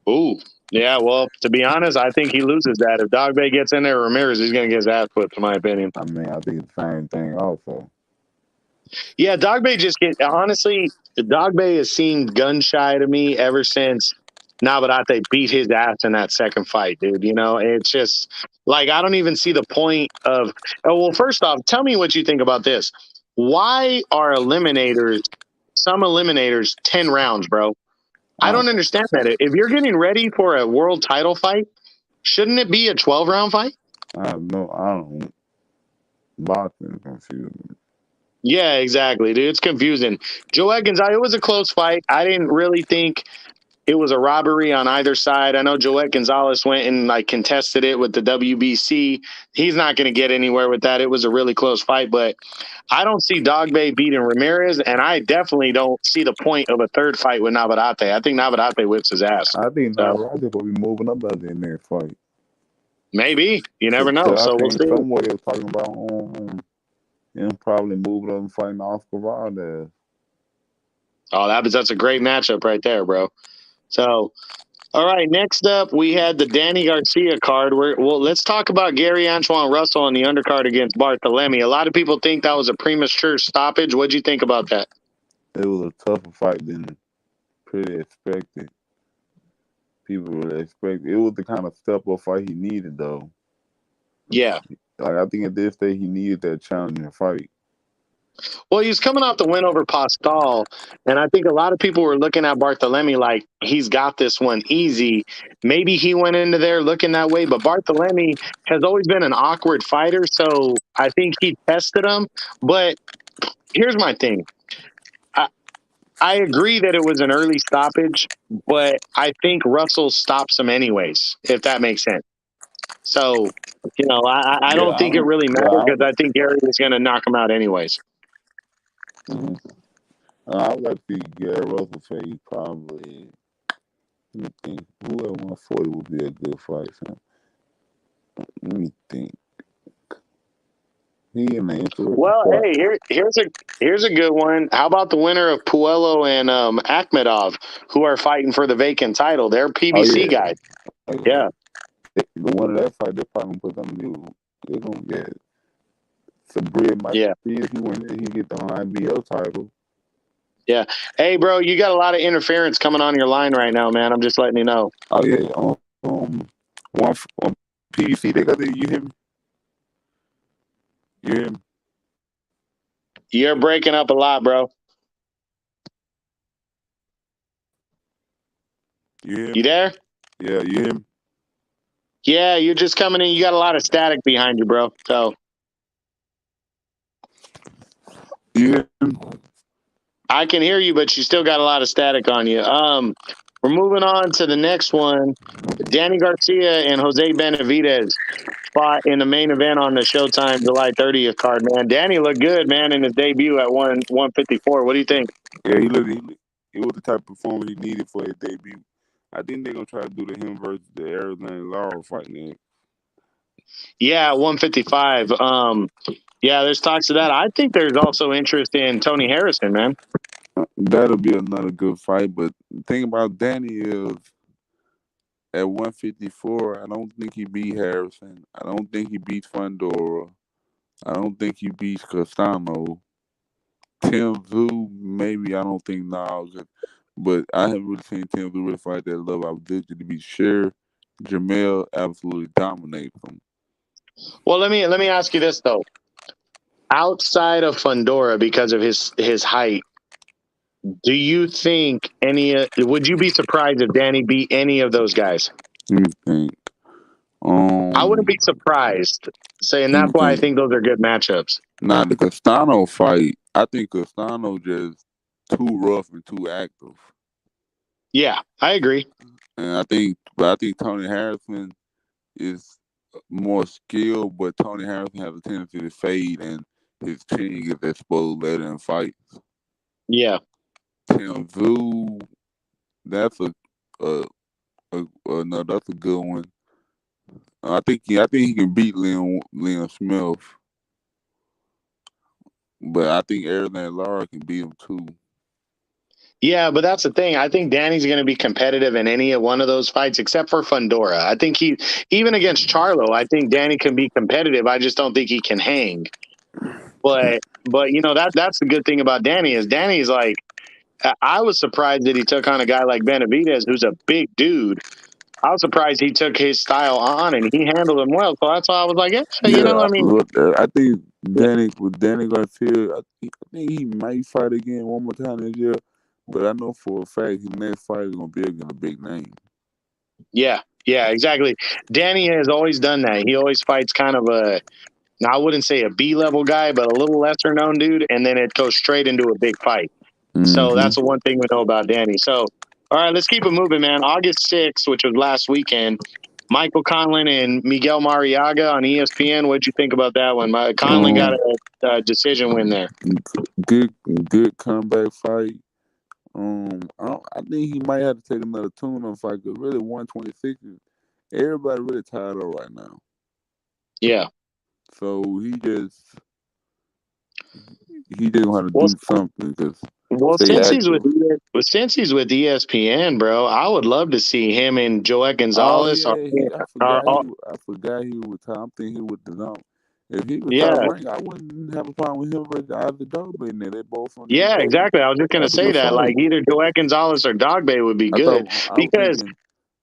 Ooh, yeah. Well, to be honest, I think he loses that. If Dogbe gets in there, Ramirez, he's going to get his ass whipped, in my opinion. I mean, I think it's the same thing also. Yeah, Dogbe honestly, Dogbe has seemed gun shy to me ever since Navarrete beat his ass in that second fight, dude. It's just like I don't even see the point of. Oh, well, first off, tell me what you think about this. Why are some eliminators 10 rounds, bro? I I don't understand that. If you're getting ready for a world title fight, shouldn't it be a 12-round fight? I have no. I don't. Boxing is confusing. Yeah, exactly, dude. It's confusing. Joe Gonzalez, it was a close fight. I didn't really think it was a robbery on either side. I know Joet Gonzalez went and contested it with the WBC. He's not going to get anywhere with that. It was a really close fight, but I don't see Dogbe beating Ramirez, and I definitely don't see the point of a third fight with Navarrete. I think Navarrete whips his ass. I think So Navarrete will be moving up out there in that fight. maybe you never know. Cause So I we'll think see. somewhere they was talking about him probably moving up and fighting Oscar Valdez. Oh, that's a great matchup right there, bro. So all right, next up, we had the Danny Garcia card. Let's talk about Gary Antoine Russell on the undercard against Barthelemy. A lot of people think that was a premature stoppage. What'd you think about that? It was a tougher fight than pretty expected. People really expect it was the kind of step up fight he needed though. Yeah, Like I think at this stage he needed that challenging fight. Well, he's coming off the win over Pascal, and I think a lot of people were looking at Barthelemy like he's got this one easy. Maybe he went into there looking that way, but Barthelemy has always been an awkward fighter, so I think he tested him. But here's my thing. I, I agree that it was an early stoppage, but I think Russell stops him anyways, if that makes sense. So, I Yeah, don't I think it don't. really Yeah, mattered because I think Gary was going to knock him out anyways. mhm. I would like to see Gary Russell face probably. Let me think. Who at 140 would be a good fight? So, let me think. He in the interesting Well, spot. hey, here's a good one. How about the winner of Puello and Akhmedov, who are fighting for the vacant title? They're Oh PBC yeah, guys. oh, yeah. Yeah, The one of that fight, they're probably gonna put them new. They're gonna get Sabria might yeah, see if he win it, he get the IBO title. yeah. Hey, bro, you got a lot of interference coming on your line right now, man. I'm just letting you know. Oh yeah, on PVC they got the you hear me? You hear me? You're breaking up a lot, bro. You hear me? You there? Yeah, you hear me? Yeah, you're just coming in. You got a lot of static behind you, bro. So You hear me? I can hear you, but you still got a lot of static on you. We're moving on to the next one. Danny Garcia and Jose Benavidez fought in the main event on the Showtime July 30th card, man. Danny looked good, man, in his debut at 154. What do you think? Yeah, he was the type of performer he needed for his debut. I think they're gonna try to do the him versus the Arizona Laurel fight next. Yeah, 155. Yeah, there's talks of that. I think there's also interest in Tony Harrison, man. That'll be another good fight. But the thing about Danny is at 154, I don't think he beat Harrison. I don't think he beats Fundora. I don't think he beats Castano. Tim Zoo, maybe I don't think now, but I haven't really seen Tim Zoo really fight that level. I was good to be sure Jamel absolutely dominates him. Well, let me ask you this though. Outside of Fundora, because of his height, do you think would you be surprised if Danny beat any of those guys? Let me think. I wouldn't Um, be surprised. Saying let that's me why I think. think those are good matchups. Now the Castano fight, I think Castano just too rough and too active, Yeah, I agree. and I think Tony Harrison is more skilled, but Tony Harrison has a tendency to fade, and his chin gets exposed later in fights. Yeah. Tim Vu, that's a, no, that's a good one. I think he can beat Liam Smith, but I think Arizona Lara can beat him too. Yeah, but that's the thing. I think Danny's going to be competitive in any one of those fights except for Fundora. I think even against Charlo, I think Danny can be competitive. I just don't think he can hang. But that's the good thing about Danny is Danny's like I was surprised that he took on a guy like Benavidez, who's a big dude. I was surprised he took his style on and he handled him well. So that's why I was like, yeah, Yeah, I mean, I think Danny Garcia, I think he might fight again one more time this year, but I know for a fact his next fight is gonna be against a big name. yeah, yeah, exactly. Danny has always done that. He always fights kind of now I wouldn't say a B level guy, but a little lesser known dude, and then it goes straight into a big fight. So Mm-hmm. that's the one thing we know about Danny. So, all right, let's keep it moving, man. August 6th, which was last weekend, Michael Conlon and Miguel Mariaga on ESPN. What'd you think about that one? Conlon got Um, a decision win there. good comeback fight. I think he might have to take another tune on fight because really 126 is everybody really tired of right now. Yeah. So he just gonna have to Well, do something because well, stay active. since he's with ESPN, bro, I would love to see him and Joet Oh Gonzalez. yeah, Are, are, I forgot he was top. I'm thinking he was the zone. If he was top yeah, rank, I wouldn't have a problem with him versus either dog in there. They both from the East yeah, Coast. exactly. I was just gonna That's a say good that, fight. like either Joet Gonzalez or Dogbe would be I good thought because,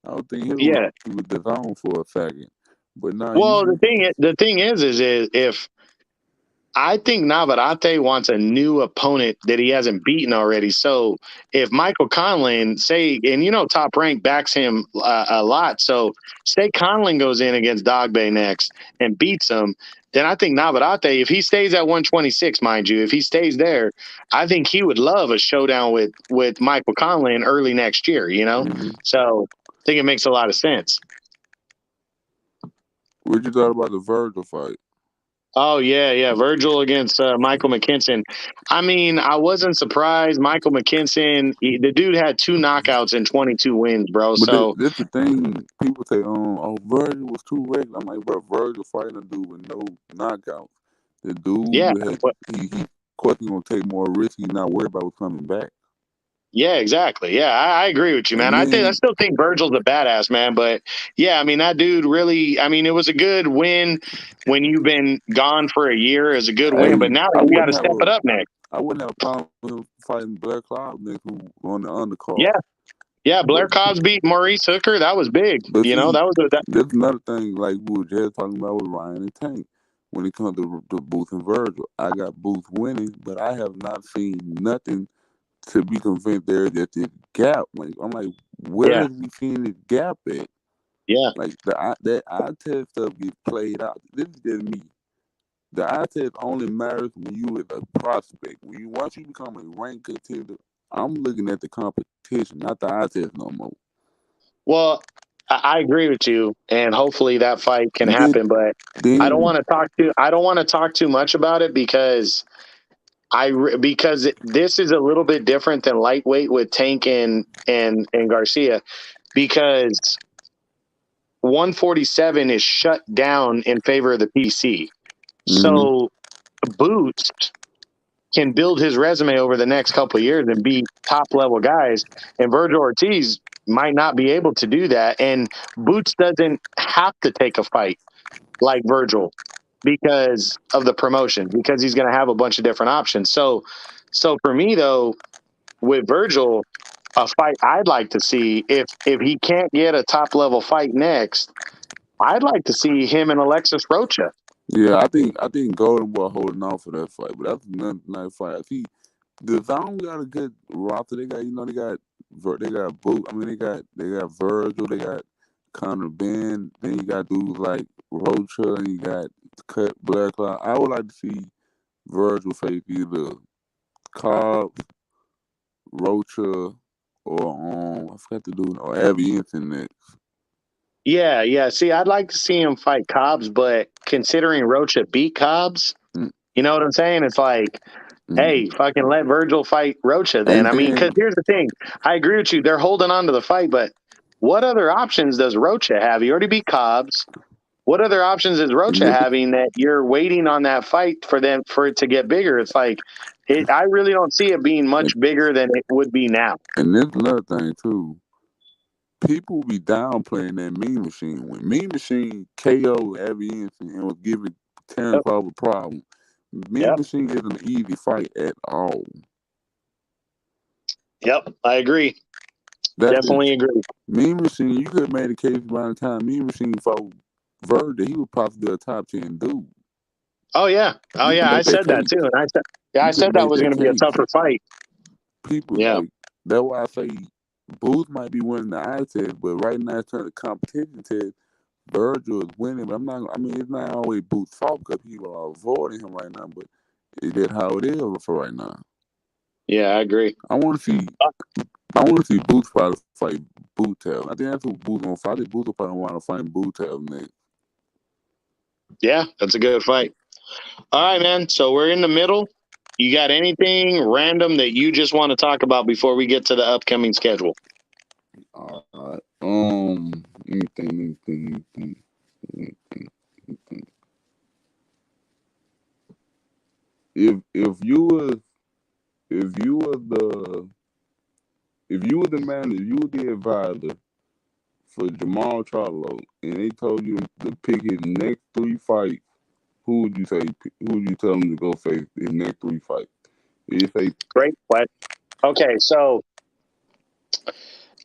I was thinking yeah. he was the zone for a second. But now Well, the thing is if I think Navarrete wants a new opponent that he hasn't beaten already. So if Michael Conlon, say, and Top Rank backs him a lot. So say Conlon goes in against Dogbe next and beats him, then I think Navarrete, if he stays at 126, mind you, if he stays there, I think he would love a showdown with Michael Conlon early next year. Mm-hmm. So I think it makes a lot of sense. What you thought about the Virgil fight? Oh yeah. Virgil against Michael McKinson. I mean, I wasn't surprised. Michael McKinson, the dude had 2 knockouts and 22 wins, bro. But So that's the thing. People say, oh, Virgil was too regular. I'm like, bro, Virgil fighting a dude with no knockouts. The yeah, dude had, he of course, he's going to take more risk. He's not worried about what's coming back. yeah, exactly. Yeah, I agree with you, man. And I then, still think Virgil's a badass, man. But yeah, I mean, that dude really. I mean, it was a good win when you've been gone for a year. It was a good win, hey, but now I you got to wouldn't have step it a, up next. I wouldn't have a problem with him fighting Blair Cloud next who on the undercard. Yeah, yeah. But Blair Cobbs beat Maurice Hooker. That was big. but see, That was that. there's another thing like we were just talking about with Ryan and Tank. When it comes to Booth and Virgil, I got Booth winning, but I have not seen nothing to be convinced there that the gap. Like I'm like, where Yeah, is we seeing this gap at? yeah. Like that eye test stuff gets played out. This is just me. The eye test only matters when you is a prospect. Once you become a ranked contender, I'm looking at the competition, not the eye test no more. Well, I agree with you, and hopefully that fight can And then happen. But then I don't want to talk too much about it because because this is a little bit different than lightweight with Tank and Garcia because 147 is shut down in favor of the PC. mm-hmm. So Boots can build his resume over the next couple of years and be top level guys, and Virgil Ortiz might not be able to do that. And Boots doesn't have to take a fight like Virgil because of the promotion, because he's going to have a bunch of different options. So for me though, with Virgil, a fight I'd like to see if he can't get a top level fight next, I'd like to see him and Alexis Rocha. Yeah, I think Golden Boy holding off for that fight, but that's another nice fight. See, the Zone got a good roster. They got they got Boot. I mean they got Virgil. They got Connor Ben. Then you got dudes like Rocha, and you got Cut Black Cloud. I would like to see Virgil face either Cobbs, Rocha, or I forgot to do or Abby Enson next. Yeah. See, I'd like to see him fight Cobbs, but considering Rocha beat Cobbs, you know what I'm saying? It's like, Mm-hmm. hey, fucking let Virgil fight Rocha then. And I mean, because then here's the thing. I agree with you. They're holding on to the fight, but what other options does Rocha have? He already beat Cobbs. What other options is and Rocha this, having that you're waiting on that fight for it to get bigger? It's like I really don't see it being much and, bigger than it would be now. and this another thing too. People be downplaying that Mean Machine. When Mean Machine KO Abby Enson and was giving Terrence Yep. Crawford a problem, Mean Yep. Machine isn't an easy fight at all. Yep. I agree. That's the Definitely agree. Mean Machine. You could have made a case by the time Mean Machine fought Verde, he was possibly a top 10 dude. Oh yeah. Oh You can yeah. I make that said that case. too. And I You could said that make was that going to be a case. tougher fight. People Yeah. like that's why I say Booth might be winning the eye test, but right now it's turning the competition test. Virgil is winning, but I'm not. I mean, it's not always Booth's fault because people are avoiding him right now. But is that how it is for right now? Yeah. I agree. I want to see. I want to see Booth probably fight Bootel. I think that's who Booth gonna fight. I think Booth will probably want to fight Bootel next. Yeah. That's a good fight. All right, man. So we're in the middle. You got anything random that you just want to talk about before we get to the upcoming schedule? All right. Anything. If you was if you was the if you was the manager, you were the advisor for Jamal Charlo, and they told you to pick his next 3 fights, who would you say? Who would you tell him to go face his next 3 fights? You say, Great question. Okay, so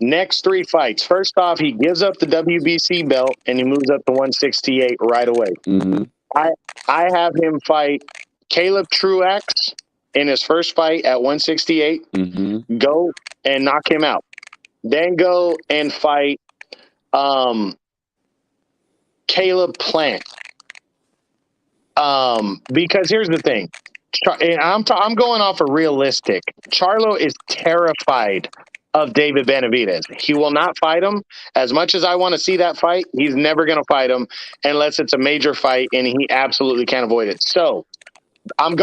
next 3 fights. First off, he gives up the WBC belt and he moves up to 168 right away. mm-hmm. I I have him fight Caleb Truax in his first fight at 168. Mm-hmm. Go and knock him out. Then go and fight Caleb Plant. Because here's the thing. And I'm going off of realistic. Charlo is terrified of David Benavidez. He will not fight him. As much as I want to see that fight, he's never going to fight him unless it's a major fight, and he absolutely can't avoid it. So I'm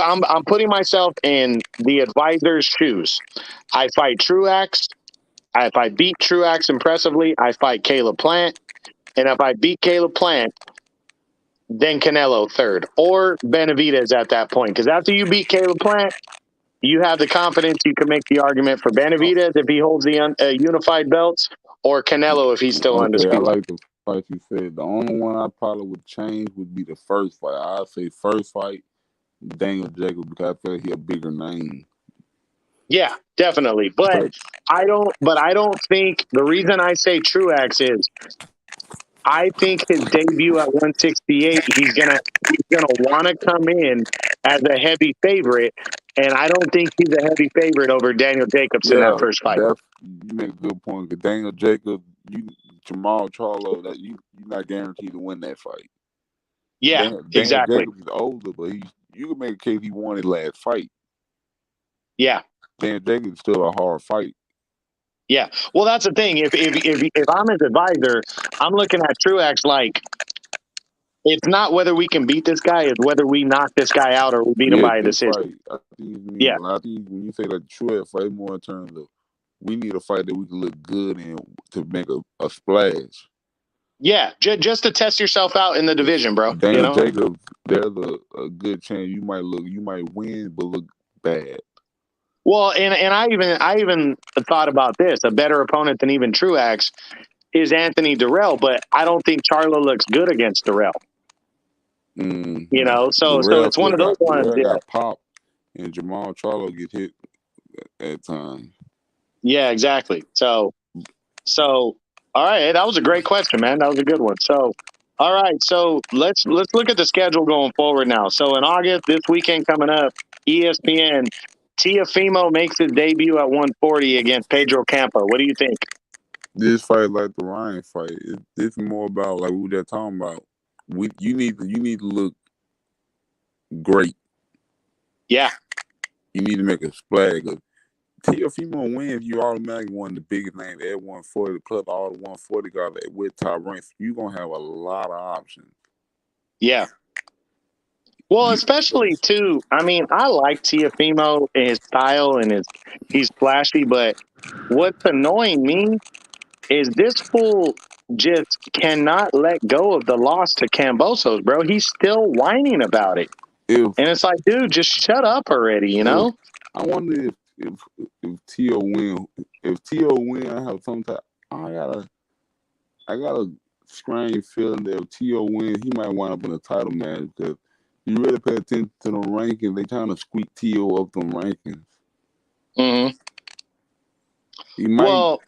putting myself in the advisor's shoes. I fight Truax. If I beat Truax impressively, I fight Caleb Plant. And if I beat Caleb Plant, then Canelo third, or Benavidez at that point. Because after you beat Caleb Plant, you have the confidence you can make the argument for Benavidez if he holds the unified belts, or Canelo if he's still Okay, I undisputed. like the fight you said. The only one I probably would change would be the first fight. I'd say first fight, Daniel Jacobs, because I feel like he a bigger name. Yeah, definitely. But I don't think the reason I say Truax is I think his debut at 168, he's gonna want to come in as a heavy favorite, and I don't think he's a heavy favorite over Daniel Jacobs in that first fight. You make a good point. Because Daniel Jacobs, Jamal Charlo, that you're not guaranteed to win that fight. Yeah, exactly. Daniel Jacobs is older, but you can make a case he won his last fight. Yeah. Daniel Jacobs is still a hard fight. Yeah. Well, that's the thing. If I'm his advisor, I'm looking at Truax like it's not whether we can beat this guy, it's whether we knock this guy out or we beat him by a decision. Fight. I think when you say that Truax fight, more in terms of we need a fight that we can look good in to make a splash. Yeah, just to test yourself out in the division, bro. Daniel Jacobs, there's a good chance you might win, but look bad. Well, and I even thought about this. A better opponent than even Truax is Anthony Durrell, but I don't think Charlo looks good against Durrell. So it's one of those ones. Durrell got popped, and Jamal Charlo get hit at times. Yeah, exactly. So all right, that was a great question, man. That was a good one. So, all right, so let's look at the schedule going forward now. So in August, this weekend coming up, ESPN, Teofimo makes his debut at 140 against Pedro Campo. What do you think? This fight, like the Ryan fight, it's more about like we were just talking about. You need to look great. Yeah. You need to make a splash. Teofimo win if you automatically one of the biggest names at 140 plus all the 140 guys with top ranks. You're gonna have a lot of options. Yeah. Well, especially too. I mean, I like Teofimo and his style and he's flashy, but what's annoying me is this fool just cannot let go of the loss to Cambosos, bro. He's still whining about it. And it's like, dude, just shut up already, you know? I wonder if Tio win. If Tio win, I have some type. I got a strange feeling that if Tio wins, he might wind up in a title match because you really pay attention to the rankings. They trying to squeak Tio up them rankings. Mm-hmm. He might. Well,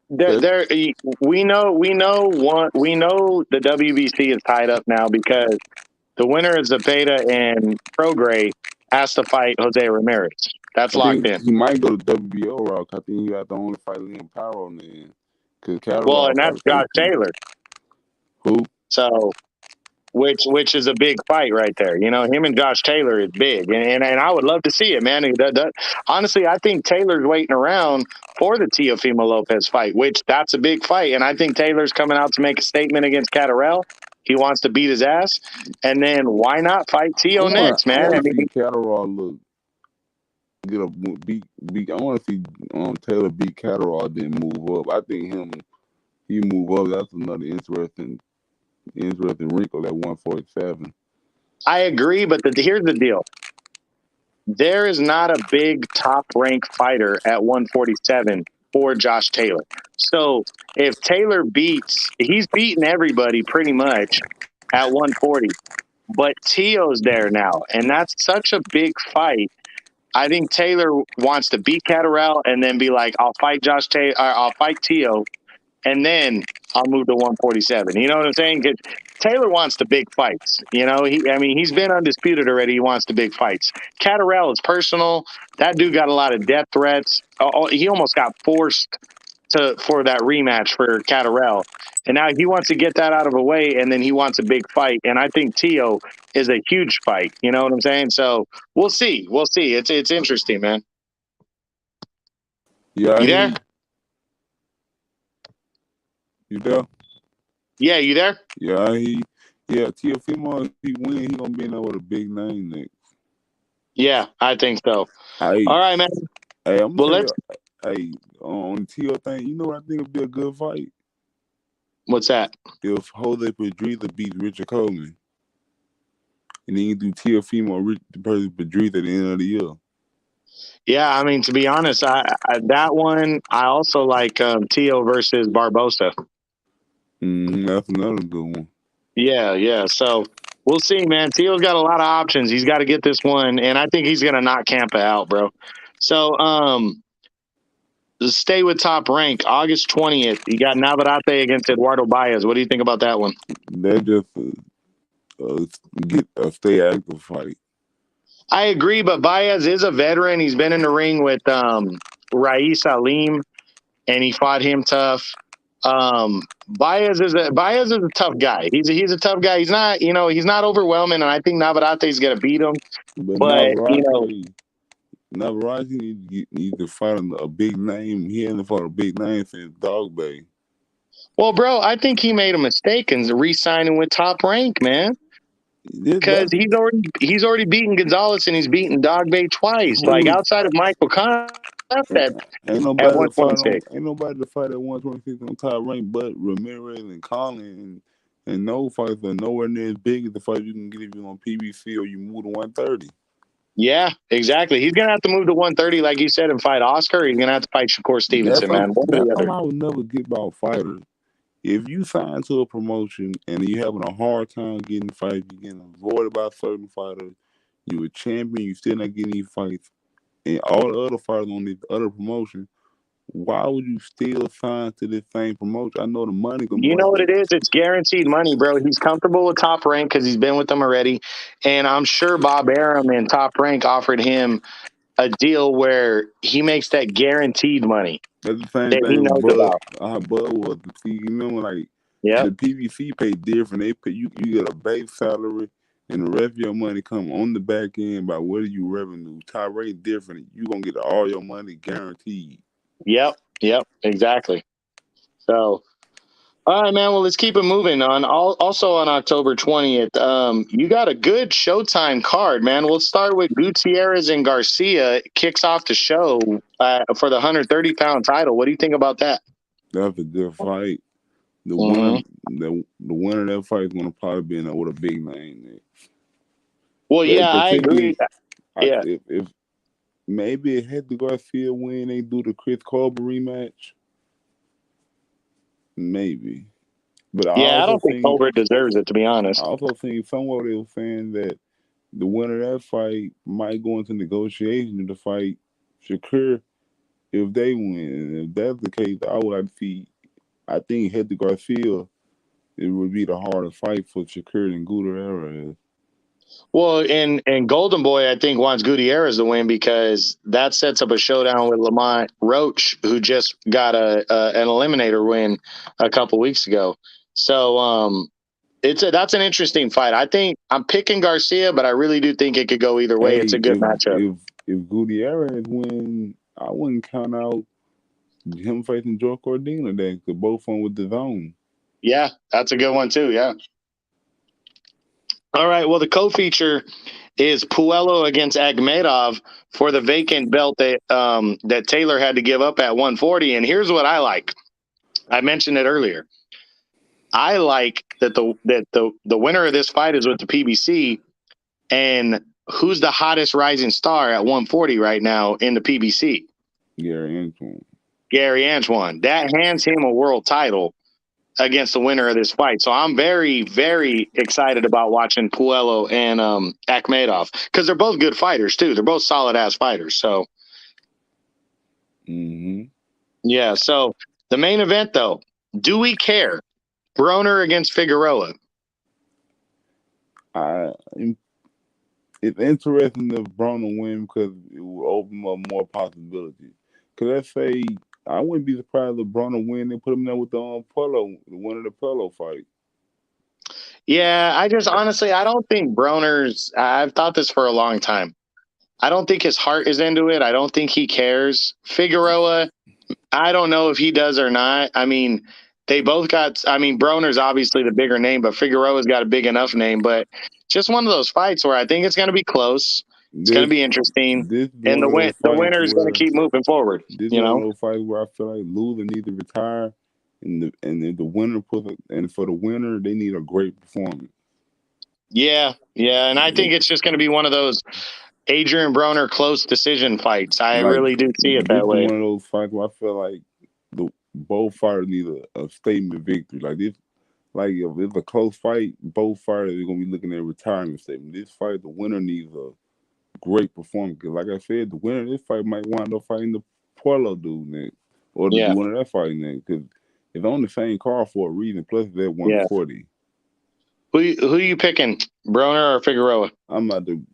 we know the WBC is tied up now because the winner of Zepeda and Prograis has to fight Jose Ramirez. That's locked in. He might go to WBO route. I think he got the only fight Liam Power on the end. Well, and that's Josh Taylor. Who? So, which is a big fight right there. You know, him and Josh Taylor is big, and I would love to see it, man. Honestly, I think Taylor's waiting around for the Teofimo Lopez fight, which that's a big fight, and I think Taylor's coming out to make a statement against Catterall. He wants to beat his ass, and then why not fight Tio next, man? I mean, Catterall look. I want to see Taylor beat Catterall, then move up. I think he move up. That's another interesting wrinkle at 147. I agree, but here's the deal. There is not a big top-ranked fighter at 147 for Josh Taylor. So if Taylor he's beaten everybody pretty much at 140, but Tio's there now, and that's such a big fight. I think Taylor wants to beat Catterall and then be like, I'll fight Josh Taylor, I'll fight Tio, and then I'll move to 147. You know what I'm saying? 'Cause Taylor wants the big fights. He's been undisputed already. He wants the big fights. Catterall is personal. That dude got a lot of death threats. He almost got forced for that rematch for Catterall. And now he wants to get that out of the way, and then he wants a big fight. And I think Tio is a huge fight. You know what I'm saying? So we'll see. We'll see. It's interesting, man. Yeah, You there? you there? Yeah, you there? Yeah, Teofimo, if he win, he gonna be in there with a big name next. Yeah, I think so. Hey, All right, man. hey, I'm gonna Well, tell let's. you, hey, on the Tio thing, you know what I think would be a good fight? What's that? If Jose Pedrita beats Richard Coleman. And then you do Teofimo versus Pedrita at the end of the year. Yeah, I mean, to be honest, that one I also like Tio versus Barbosa. That's another good one. Yeah. So we'll see, man. Tio's got a lot of options. He's got to get this one, and I think he's gonna knock Campa out, bro. So stay with Top Rank. August 20th. You got Navarrete against Eduardo Baez. What do you think about that one? That just get a stay active fight. I agree, but Baez is a veteran. He's been in the ring with Ruiz Salim, and he fought him tough. Baez is a tough guy. He's a tough guy. He's not he's not overwhelming, and I think Navarrete is gonna beat him. But But Navarrete need to fight a big name. He hasn't fought a big name since Dog Bay. well, bro, I think he made a mistake in re-signing with Top Rank, man. Because he's already beaten Gonzalez and he's beaten Dog Bay twice. Like outside of Michael Concept Ain't at nobody to fight 126. Ain't nobody to fight at 126 on Top Rank but Ramirez and Collin, and no fights are nowhere near as big as the fight you can get if you're on PBC or you move to 130. Yeah, exactly. He's gonna have to move to 130, like you said, and fight Oscar. He's gonna have to fight Shakur Stevenson, man. One or That's the other. something I would never get about fighters. If you sign to a promotion and you're having a hard time getting fights, you're getting avoided by certain fighters, you're a champion, you still not getting these fights, and all the other fighters on this other promotion, why would you still sign to this same promotion? I know the money gonna be You know right what it there. is? It's guaranteed money, bro. He's comfortable with Top Rank because he's been with them already, and I'm sure Bob Arum and Top Rank offered him a deal where he makes that guaranteed money That's the same that he thing with knows Bud. about. How Bud was. See, you remember, like Yep. the PVC pay different. They pay you get a base salary, and the rest of your money come on the back end by what you revenue. Top rate different. You gonna get all your money guaranteed. Yep. Exactly. So, all right, man. Well, let's keep it moving. Also on October 20th, you got a good Showtime card, man. We'll start with Gutierrez and Garcia. It kicks off the show for the 130-pound title. What do you think about that? That's a good fight. The Mm-hmm. winner, the winner of that fight is gonna probably be in there with a big name. Well, yeah, I agree. Particularly, Yeah, if maybe it had to Garcia win, they do the Chris Colbert rematch. Maybe. But yeah. I don't think Colbert deserves it, to be honest. I also think somewhere they were saying that the winner of that fight might go into negotiation to fight Shakur if they win. And if that's the case, I would like to see. I think head to Garcia, it would be the harder fight for Shakur and Gutierrez. Well, and Golden Boy, I think, wants Gutierrez to win because that sets up a showdown with Lamont Roach, who just got an eliminator win a couple weeks ago. So that's an interesting fight. I think I'm picking Garcia, but I really do think it could go either way. It's Hey, a good matchup. if Gutierrez win, I wouldn't count out him facing Joe Cordina. They could both on with the zone. Yeah, that's a good one too. Yeah. All right. Well, the co-feature is Puello against Agmedov for the vacant belt that Taylor had to give up at 140. And here's what I like. I mentioned it earlier. I like that the winner of this fight is with the PBC, and who's the hottest rising star at 140 right now in the PBC? Gary Antoine. Gary Antoine. That hands him a world title against the winner of this fight. So I'm very, very excited about watching Puello and Akhmedov because they're both good fighters too. They're both solid ass fighters. So Mm-hmm. yeah. So the main event though, Do we care? Broner against Figueroa. I it's interesting if Broner win because it will open up more possibilities. Because let's say I wouldn't be surprised if Broner win and put him there with the Polo, the one of the Polo fight. Yeah, I just honestly, I don't think Broner's. I've thought this for a long time. I don't think his heart is into it. I don't think he cares. Figueroa, I don't know if he does or not. I mean, they both got. I mean, Broner's obviously the bigger name, but Figueroa's got a big enough name. But just one of those fights where I think it's going to be close. It's going to This be interesting, this is and one of those the fights winner is going to where keep moving forward. this is You one of know. those fights where I feel like loser needs to retire, and if the winner and for the winner they need a great performance. Yeah, yeah, and I think it's just going to be one of those Adrian Broner close decision fights. I Like really do see it this that is way. one of those fights where I feel like the both fighters need a statement victory. Like this, like if it's a close fight, both fighters are gonna be looking at a retirement statement. This fight, the winner needs a great performance. Cause like I said, the winner of this fight might wind up fighting the Puello dude next, or the Yeah, winner of that fight next. Cause it's on the same card for a reason. Plus, it's at yeah. 140. Who you picking, Broner or Figueroa? I'm about to.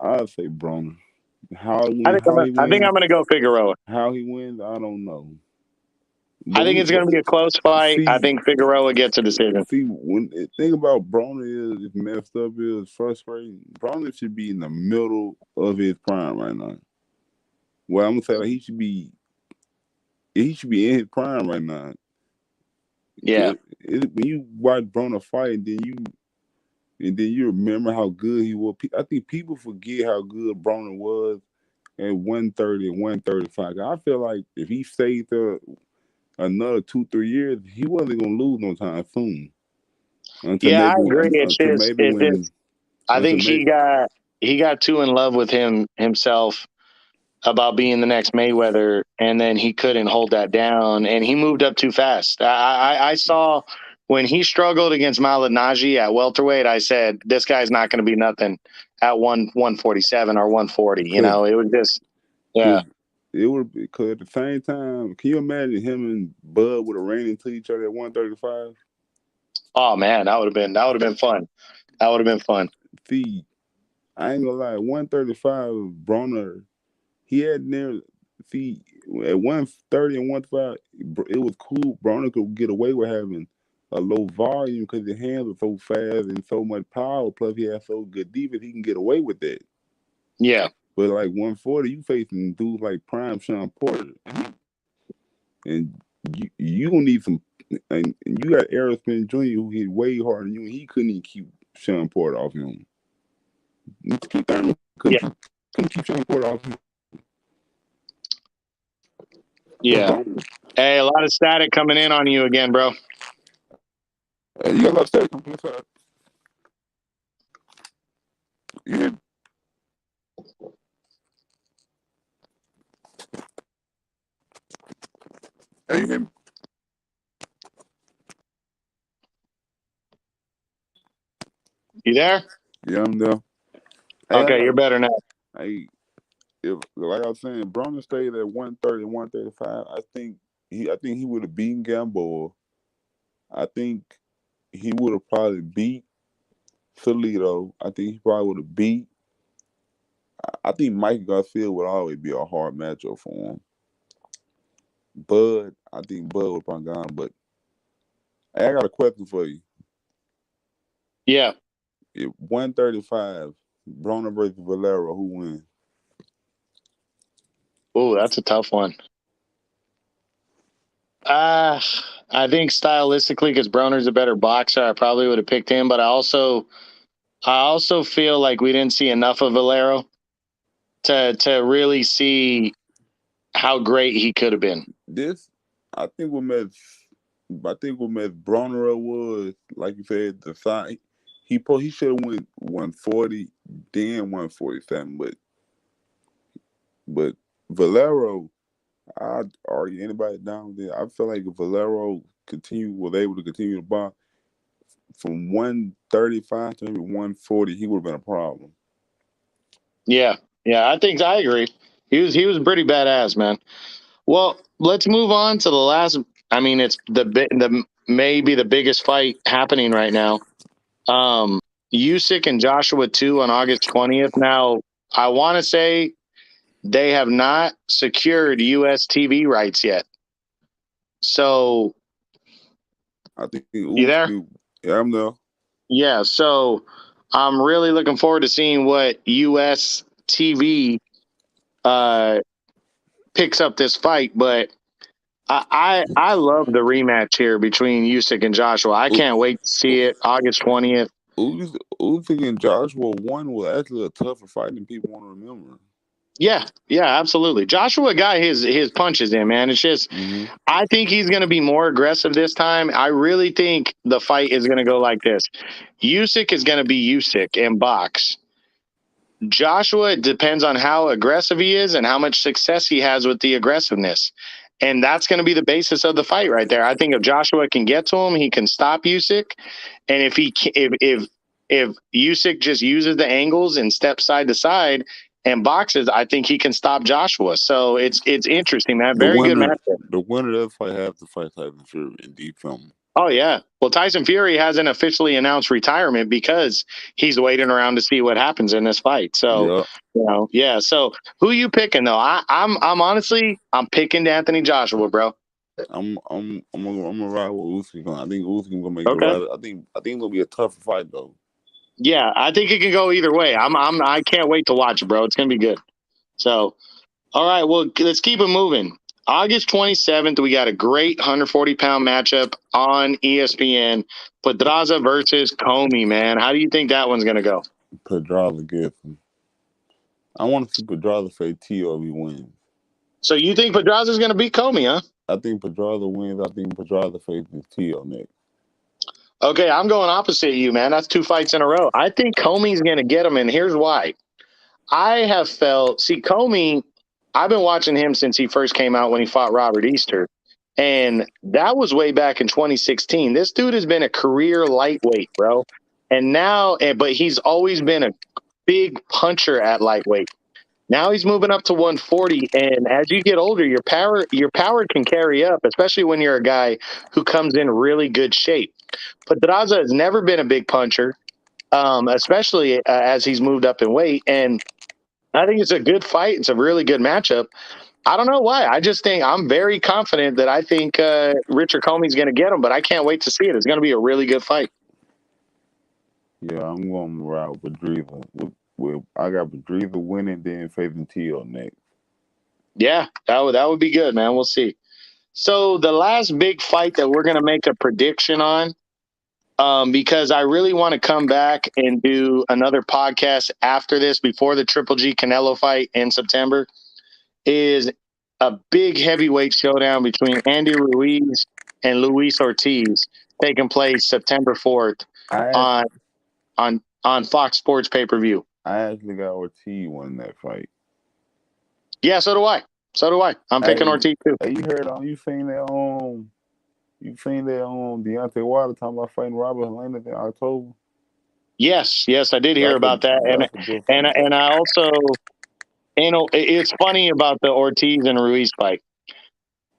I'd say Broner. How he I think I'm wins, gonna go Figueroa. how he wins, I don't know. I But think we, it's but gonna be a close fight. I see, think Figueroa gets a decision. see, when the thing about Broner is messed up is frustrating. Broner should be in the middle of his prime right now. Well, I'm gonna say like he should be in his prime right now. Yeah, When you watch Broner fight, and then you remember how good he was. I think people forget how good Broner was at 130 and 135. I feel like if he stayed there another 2 3 years, he wasn't gonna lose no time soon. Until yeah, I maybe agree. until maybe It's just when I until think maybe he got too in love with himself about being the next Mayweather, and then he couldn't hold that down, and he moved up too fast. I saw when he struggled against Malignaggi at welterweight. I said this guy's not going to be nothing at 147 or 140. You cause know, it was just yeah. cause it would because at the same time, can you imagine him and Bud would have ran into each other at 135? Oh man, that would have been fun. That would have been fun. See, I ain't gonna lie, 135 Broner, he had near see at 130 and 135, it was cool. Broner could get away with having a low volume because his hands were so fast and so much power. Plus, he had so good defense, he can get away with that. Yeah, But like 140, you facing dudes like Prime Sean Porter, and you gonna need some. And you got Errol Spence Jr. who hit way harder than you, and he couldn't even keep Sean Porter off him. Keep Thurman yeah, couldn't keep Sean Porter off him. But yeah. Broner, Hey, a lot of static coming in on you again, bro. you got a lot of stats on the side. Yeah, hey, you hear me? You there? Yeah, I'm there. Hey, I Okay, got. you're better now. Hey, if like I was saying, Broner stayed at 130, 135. I think he would have beaten Gamboa. I think he would have probably beat Toledo. I think he probably would have beat. I think Mike Garcia would always be a hard matchup for him. I think Bud would probably gone. But hey, I got a question for you. Yeah. If 135, Broner versus Valero, who wins? Oh, that's a tough one. Uh, I think stylistically, because Broner's a better boxer, I probably would have picked him. But I also feel like we didn't see enough of Valero to really see how great he could have been. This, I think what made Broner was like you said the side. He should have went 140, then 147, but Valero, I'd argue anybody down there. I feel like if Valero was able to continue to box from 135 to maybe 140, he would have been a problem. Yeah, yeah, I agree. He was pretty badass, man. Well, let's move on to the last. I mean, it's the maybe the biggest fight happening right now. Usyk and Joshua 2 on August 20th. Now, I want to say they have not secured US TV rights yet. So, I think you there? Yeah, I'm there. Yeah. So, I'm really looking forward to seeing what US TV picks up this fight. But I love the rematch here between Usyk and Joshua. I can't wait to see it August 20th. Usyk and Joshua 1 was actually a tougher fight than people want to remember. Yeah, absolutely. Joshua got his punches in, man. It's just I think he's going to be more aggressive this time. I really think the fight is going to go like this. Usyk is going to be Usyk and box. Joshua, it depends on how aggressive he is and how much success he has with the aggressiveness. And that's going to be the basis of the fight right there. I think if Joshua can get to him, he can stop Usyk. And if Usyk just uses the angles and steps side to side and boxes, I think he can stop Joshua. So it's interesting, man. Very good matchup. The winner of that fight has to fight Tyson Fury in deep film. Oh yeah. Well, Tyson Fury hasn't officially announced retirement because he's waiting around to see what happens in this fight. So, yeah. So, who you picking though? I'm honestly I'm picking Anthony Joshua, bro. I'm gonna ride with Usyk. I think Usyk gonna make it Okay. right. I think it's gonna be a tougher fight though. Yeah, I think it can go either way. I can't wait to watch it, bro. It's gonna be good. So, all right. Well, let's keep it moving. August 27th, we got a great 140-pound matchup on ESPN. Pedraza versus Comey, man. How do you think that one's gonna go? Pedraza gets him. I want to see Pedraza say TRU wins. So you think Pedraza's going to beat Comey, huh? I think Pedraza wins. I think Pedraza faces TRU next. Okay, I'm going opposite you, man. That's 2 fights in a row. I think Comey's going to get him, and here's why. I have felt, see, Comey, I've been watching him since he first came out when he fought Robert Easter, and that was way back in 2016. This dude has been a career lightweight, bro. And now, but he's always been a big puncher at lightweight. Now he's moving up to 140, and as you get older, your power can carry up, especially when you're a guy who comes in really good shape. Pedraza has never been a big puncher, especially as he's moved up in weight, and I think it's a good fight. It's a really good matchup. I don't know why. I just think I'm very confident that I think Richard Comey's going to get him, but I can't wait to see it. It's going to be a really good fight. Yeah, I'm going to ride with Pedraza. I got Pedraza winning, then facing TRU next. Yeah, that would be good, man. We'll see. So the last big fight that we're going to make a prediction on, because I really want to come back and do another podcast after this, before the Triple G Canelo fight in September, is a big heavyweight showdown between Andy Ruiz and Luis Ortiz taking place September 4th on Fox Sports pay-per-view. I actually got Ortiz winning that fight. Yeah, so do I. I'm picking Ortiz too. Hey, you seen that Deontay Wilder talking about fighting Robert Helena in October? Yes, I did hear about that, and I also, it's funny about the Ortiz and Ruiz fight.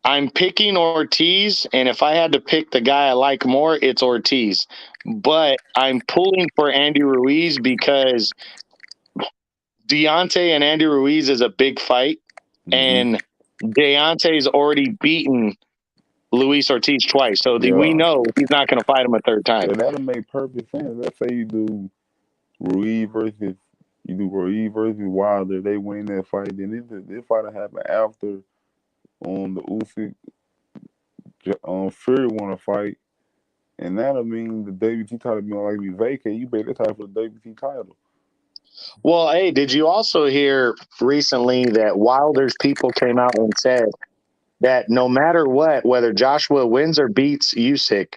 I'm picking Ortiz, and if I had to pick the guy I like more, it's Ortiz. But I'm pulling for Andy Ruiz because Deontay and Andy Ruiz is a big fight, and Deontay's already beaten Luis Ortiz twice, so we know he's not going to fight him a third time. Yeah, that'll make perfect sense. Let's say you do Ruiz versus Wilder, they win that fight. Then this fight will happen after the Usyk Fury want to fight, and that'll mean the WT title being like be vacate. You bet that title for the WT title. Well, hey, did you also hear recently that Wilder's people came out and said that no matter what, whether Joshua wins or beats Usyk,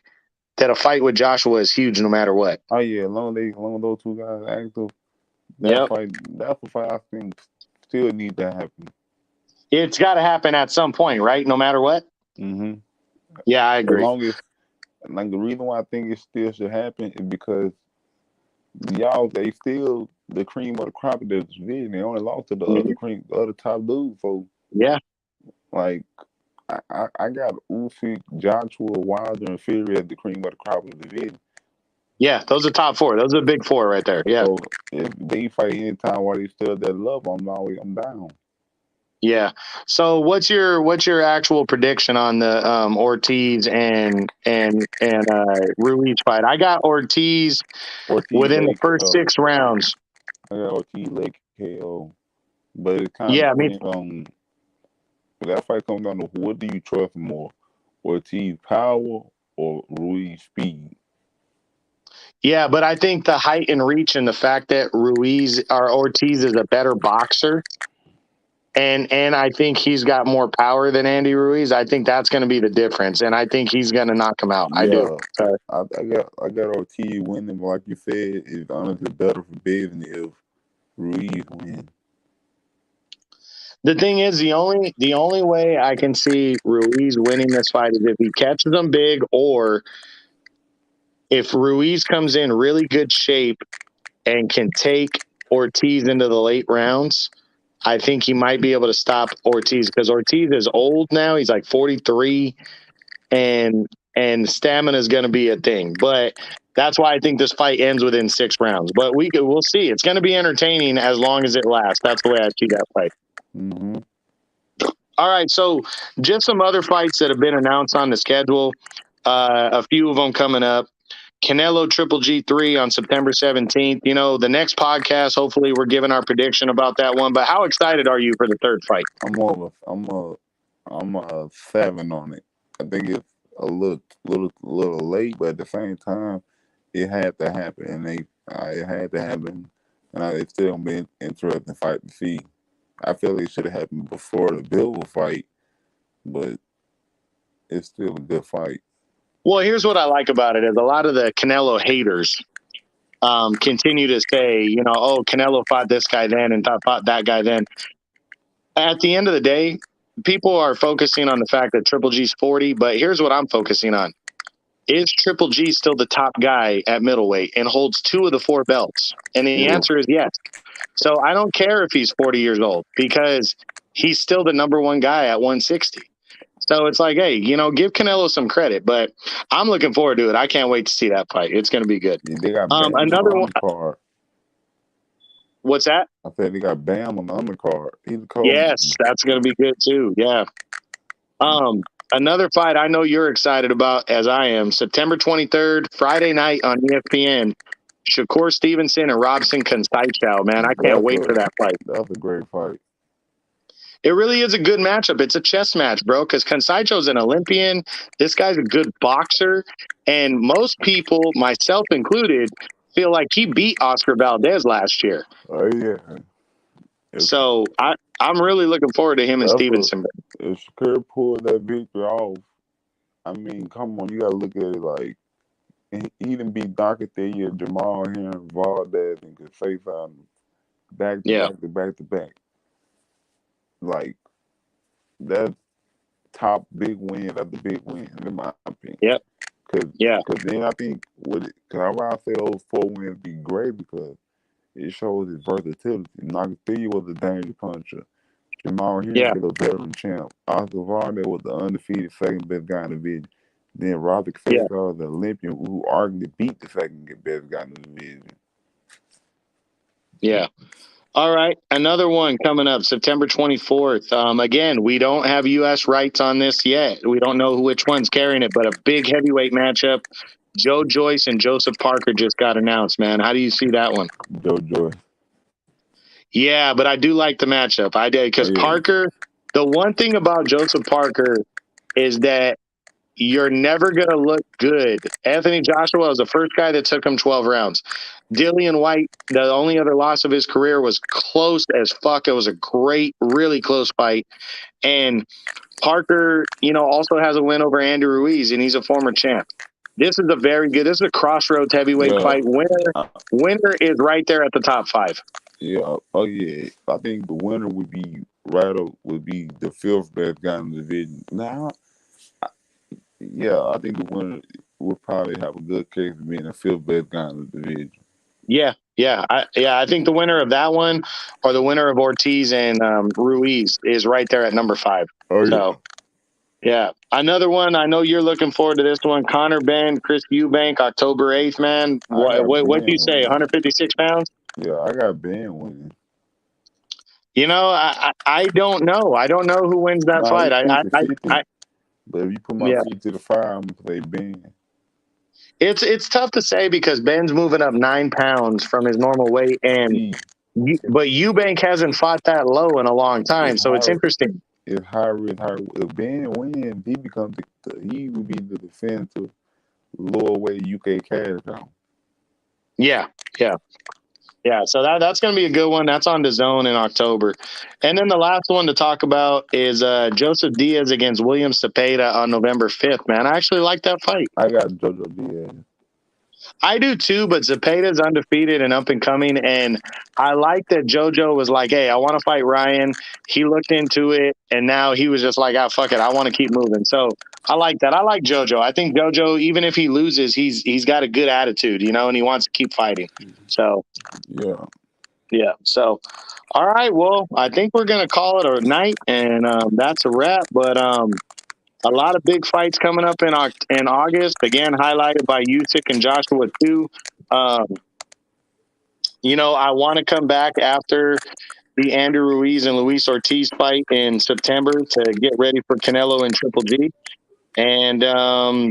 that a fight with Joshua is huge no matter what? Oh yeah, long as those two guys active, that's the fight I think still need to happen. It's got to happen at some point, right? No matter what. Mm-hmm. Yeah, I agree. As long as, the reason why I think it still should happen is because they still the cream of the crop of this division. They only lost to the other top dude. So yeah, like I got Usyk, Joshua, Wilder, and Fury at the cream of the crop of the division. Yeah, those are top four. Those are the big four right there. Yeah. So if they fight anytime while they still that love, I'm down. Yeah. So what's your actual prediction on the Ortiz and Ruiz fight? I got Ortiz Ortiz within the late first KO. 6 rounds. I got Ortiz late KO. But it kind of Yeah, depends on that fight comes down to what do you trust more, Ortiz power or Ruiz speed? yeah, but I think the height and reach and the fact that Ruiz or Ortiz is a better boxer, and I think he's got more power than Andy Ruiz. I think that's going to be the difference, and I think he's going to knock him out. I do. Yeah, I got Ortiz winning. But like you said, it's honestly better for Bevin if Ruiz win. The thing is, the only way I can see Ruiz winning this fight is if he catches them big, or if Ruiz comes in really good shape and can take Ortiz into the late rounds. I think he might be able to stop Ortiz because Ortiz is old now. He's like 43, and stamina is going to be a thing. But that's why I think this fight ends within 6 rounds. But we'll see. It's going to be entertaining as long as it lasts. That's the way I see that fight. Mm-hmm. All right, so just some other fights that have been announced on the schedule. A few of them coming up. Canelo Triple G3 on September 17th. You know, the next podcast, hopefully we're giving our prediction about that one. But how excited are you for the third fight? I'm a 7 on it. I think it's a little late, but at the same time, it had to happen, and it had to happen, and it's still been interesting fight to see. I feel it should have happened before the Bill fight, but it's still a good fight. Well, here's what I like about it is a lot of the Canelo haters continue to say, you know, oh, Canelo fought this guy then and fought that guy then. At the end of the day, people are focusing on the fact that Triple G's 40, but here's what I'm focusing on. Is Triple G still the top guy at middleweight and holds 2 of the 4 belts? And the Yeah. answer is yes. So I don't care if he's 40 years old because he's still the number 1 guy at 160. So it's like, hey, you know, give Canelo some credit, but I'm looking forward to it. I can't wait to see that fight. It's going to be good. Yeah, they got Bam Another on one. the undercard. What's that? I said they got Bam on the undercard. He's a cold. Yes, that's going to be good too. Yeah. Another fight I know you're excited about, as I am, September 23rd, Friday night on ESPN. Shakur Stevenson and Robson Conceição, man. I can't wait for that fight. That's a great fight. It really is a good matchup. It's a chess match, bro, because Conceição's an Olympian. This guy's a good boxer. And most people, myself included, feel like he beat Oscar Valdez last year. Oh, yeah. So I'm really looking forward to him and Stevenson. If Shakur pulled that victory off, I mean, come on, you got to look at it like he didn't beat Docketia, Jamal here, Valdez, and Conceição back to back. Like, that's top big win after big win, in my opinion. Yep. Because then I think, because I would say those 4 wins be great because it shows his versatility. Nakatili was a danger puncher. Jamal here was a veteran champ. Oscar Valdez was the undefeated second best guy in the division. Then Robert Conceição was the Olympian who arguably beat the second best guy in the division. Yeah. All right. Another one coming up September 24th. Again, we don't have U.S. rights on this yet. We don't know which one's carrying it, but a big heavyweight matchup. Joe Joyce and Joseph Parker just got announced, man. How do you see that one? Joe Joyce. Yeah, but I do like the matchup. I did because Parker, the one thing about Joseph Parker is that you're never going to look good. Anthony Joshua was the first guy that took him 12 rounds. Dillian White, the only other loss of his career, was close as fuck. It was a great, really close fight. And Parker, you know, also has a win over Andy Ruiz, and he's a former champ. This is a crossroads heavyweight fight. Winner is right there at the top 5. Yeah. Oh, yeah. I think the winner would be would be the 5th best guy in the division. Now, I think the winner would probably have a good case of being the 5th best guy in the division. Yeah. I think the winner of that one or the winner of Ortiz and Ruiz is right there at number 5. Oh, yeah. So, Yeah. Another one. I know you're looking forward to this one. Connor Ben, Chris Eubank, October 8th, man. I got What do Ben you say? winning. 156 pounds? Yeah, I got Ben winning. You know, I don't know. I don't know who wins that Nah, fight. it's 50-50. I But if you put my yeah. feet to the fire, I'm gonna play Ben. It's tough to say because Ben's moving up 9 pounds from his normal weight, and See, but Eubank hasn't fought that low in a long time, it's so it's high. interesting. It's high risk, high. If Ben wins, he becomes he will be the defensive lower weight UK cash out. Yeah, yeah, yeah. So that's going to be a good one. That's on the zone in October, and then the last one to talk about is Joseph Diaz against William Cepeda on November 5th. Man, I actually like that fight. I got JoJo Diaz. I do too, but Zepeda's undefeated and up and coming, and I like that JoJo was like, "Hey, I want to fight Ryan." He looked into it, and now he was just like, "Ah, fuck it, I want to keep moving." So I like that. I like JoJo. I think JoJo, even if he loses, he's got a good attitude, you know, and he wants to keep fighting. So Yeah, yeah. So all right, well, I think we're gonna call it a night, and that's a wrap. But a lot of big fights coming up in August. Again, highlighted by Usyk and Joshua too. Um, you know, I want to come back after the Andrew Ruiz and Luis Ortiz fight in September to get ready for Canelo and Triple G. And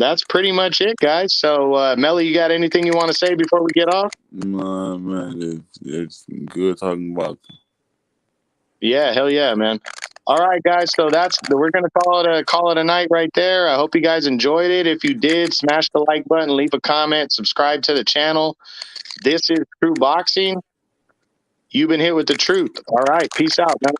that's pretty much it, guys. So, Melly, you got anything you want to say before we get off? nah, man, it's good talking about. Yeah, hell yeah, man. All right, guys. So we're gonna call it a night right there. I hope you guys enjoyed it. If you did, smash the like button, leave a comment, subscribe to the channel. This is True Boxing. You've been hit with the truth. All right, peace out, man.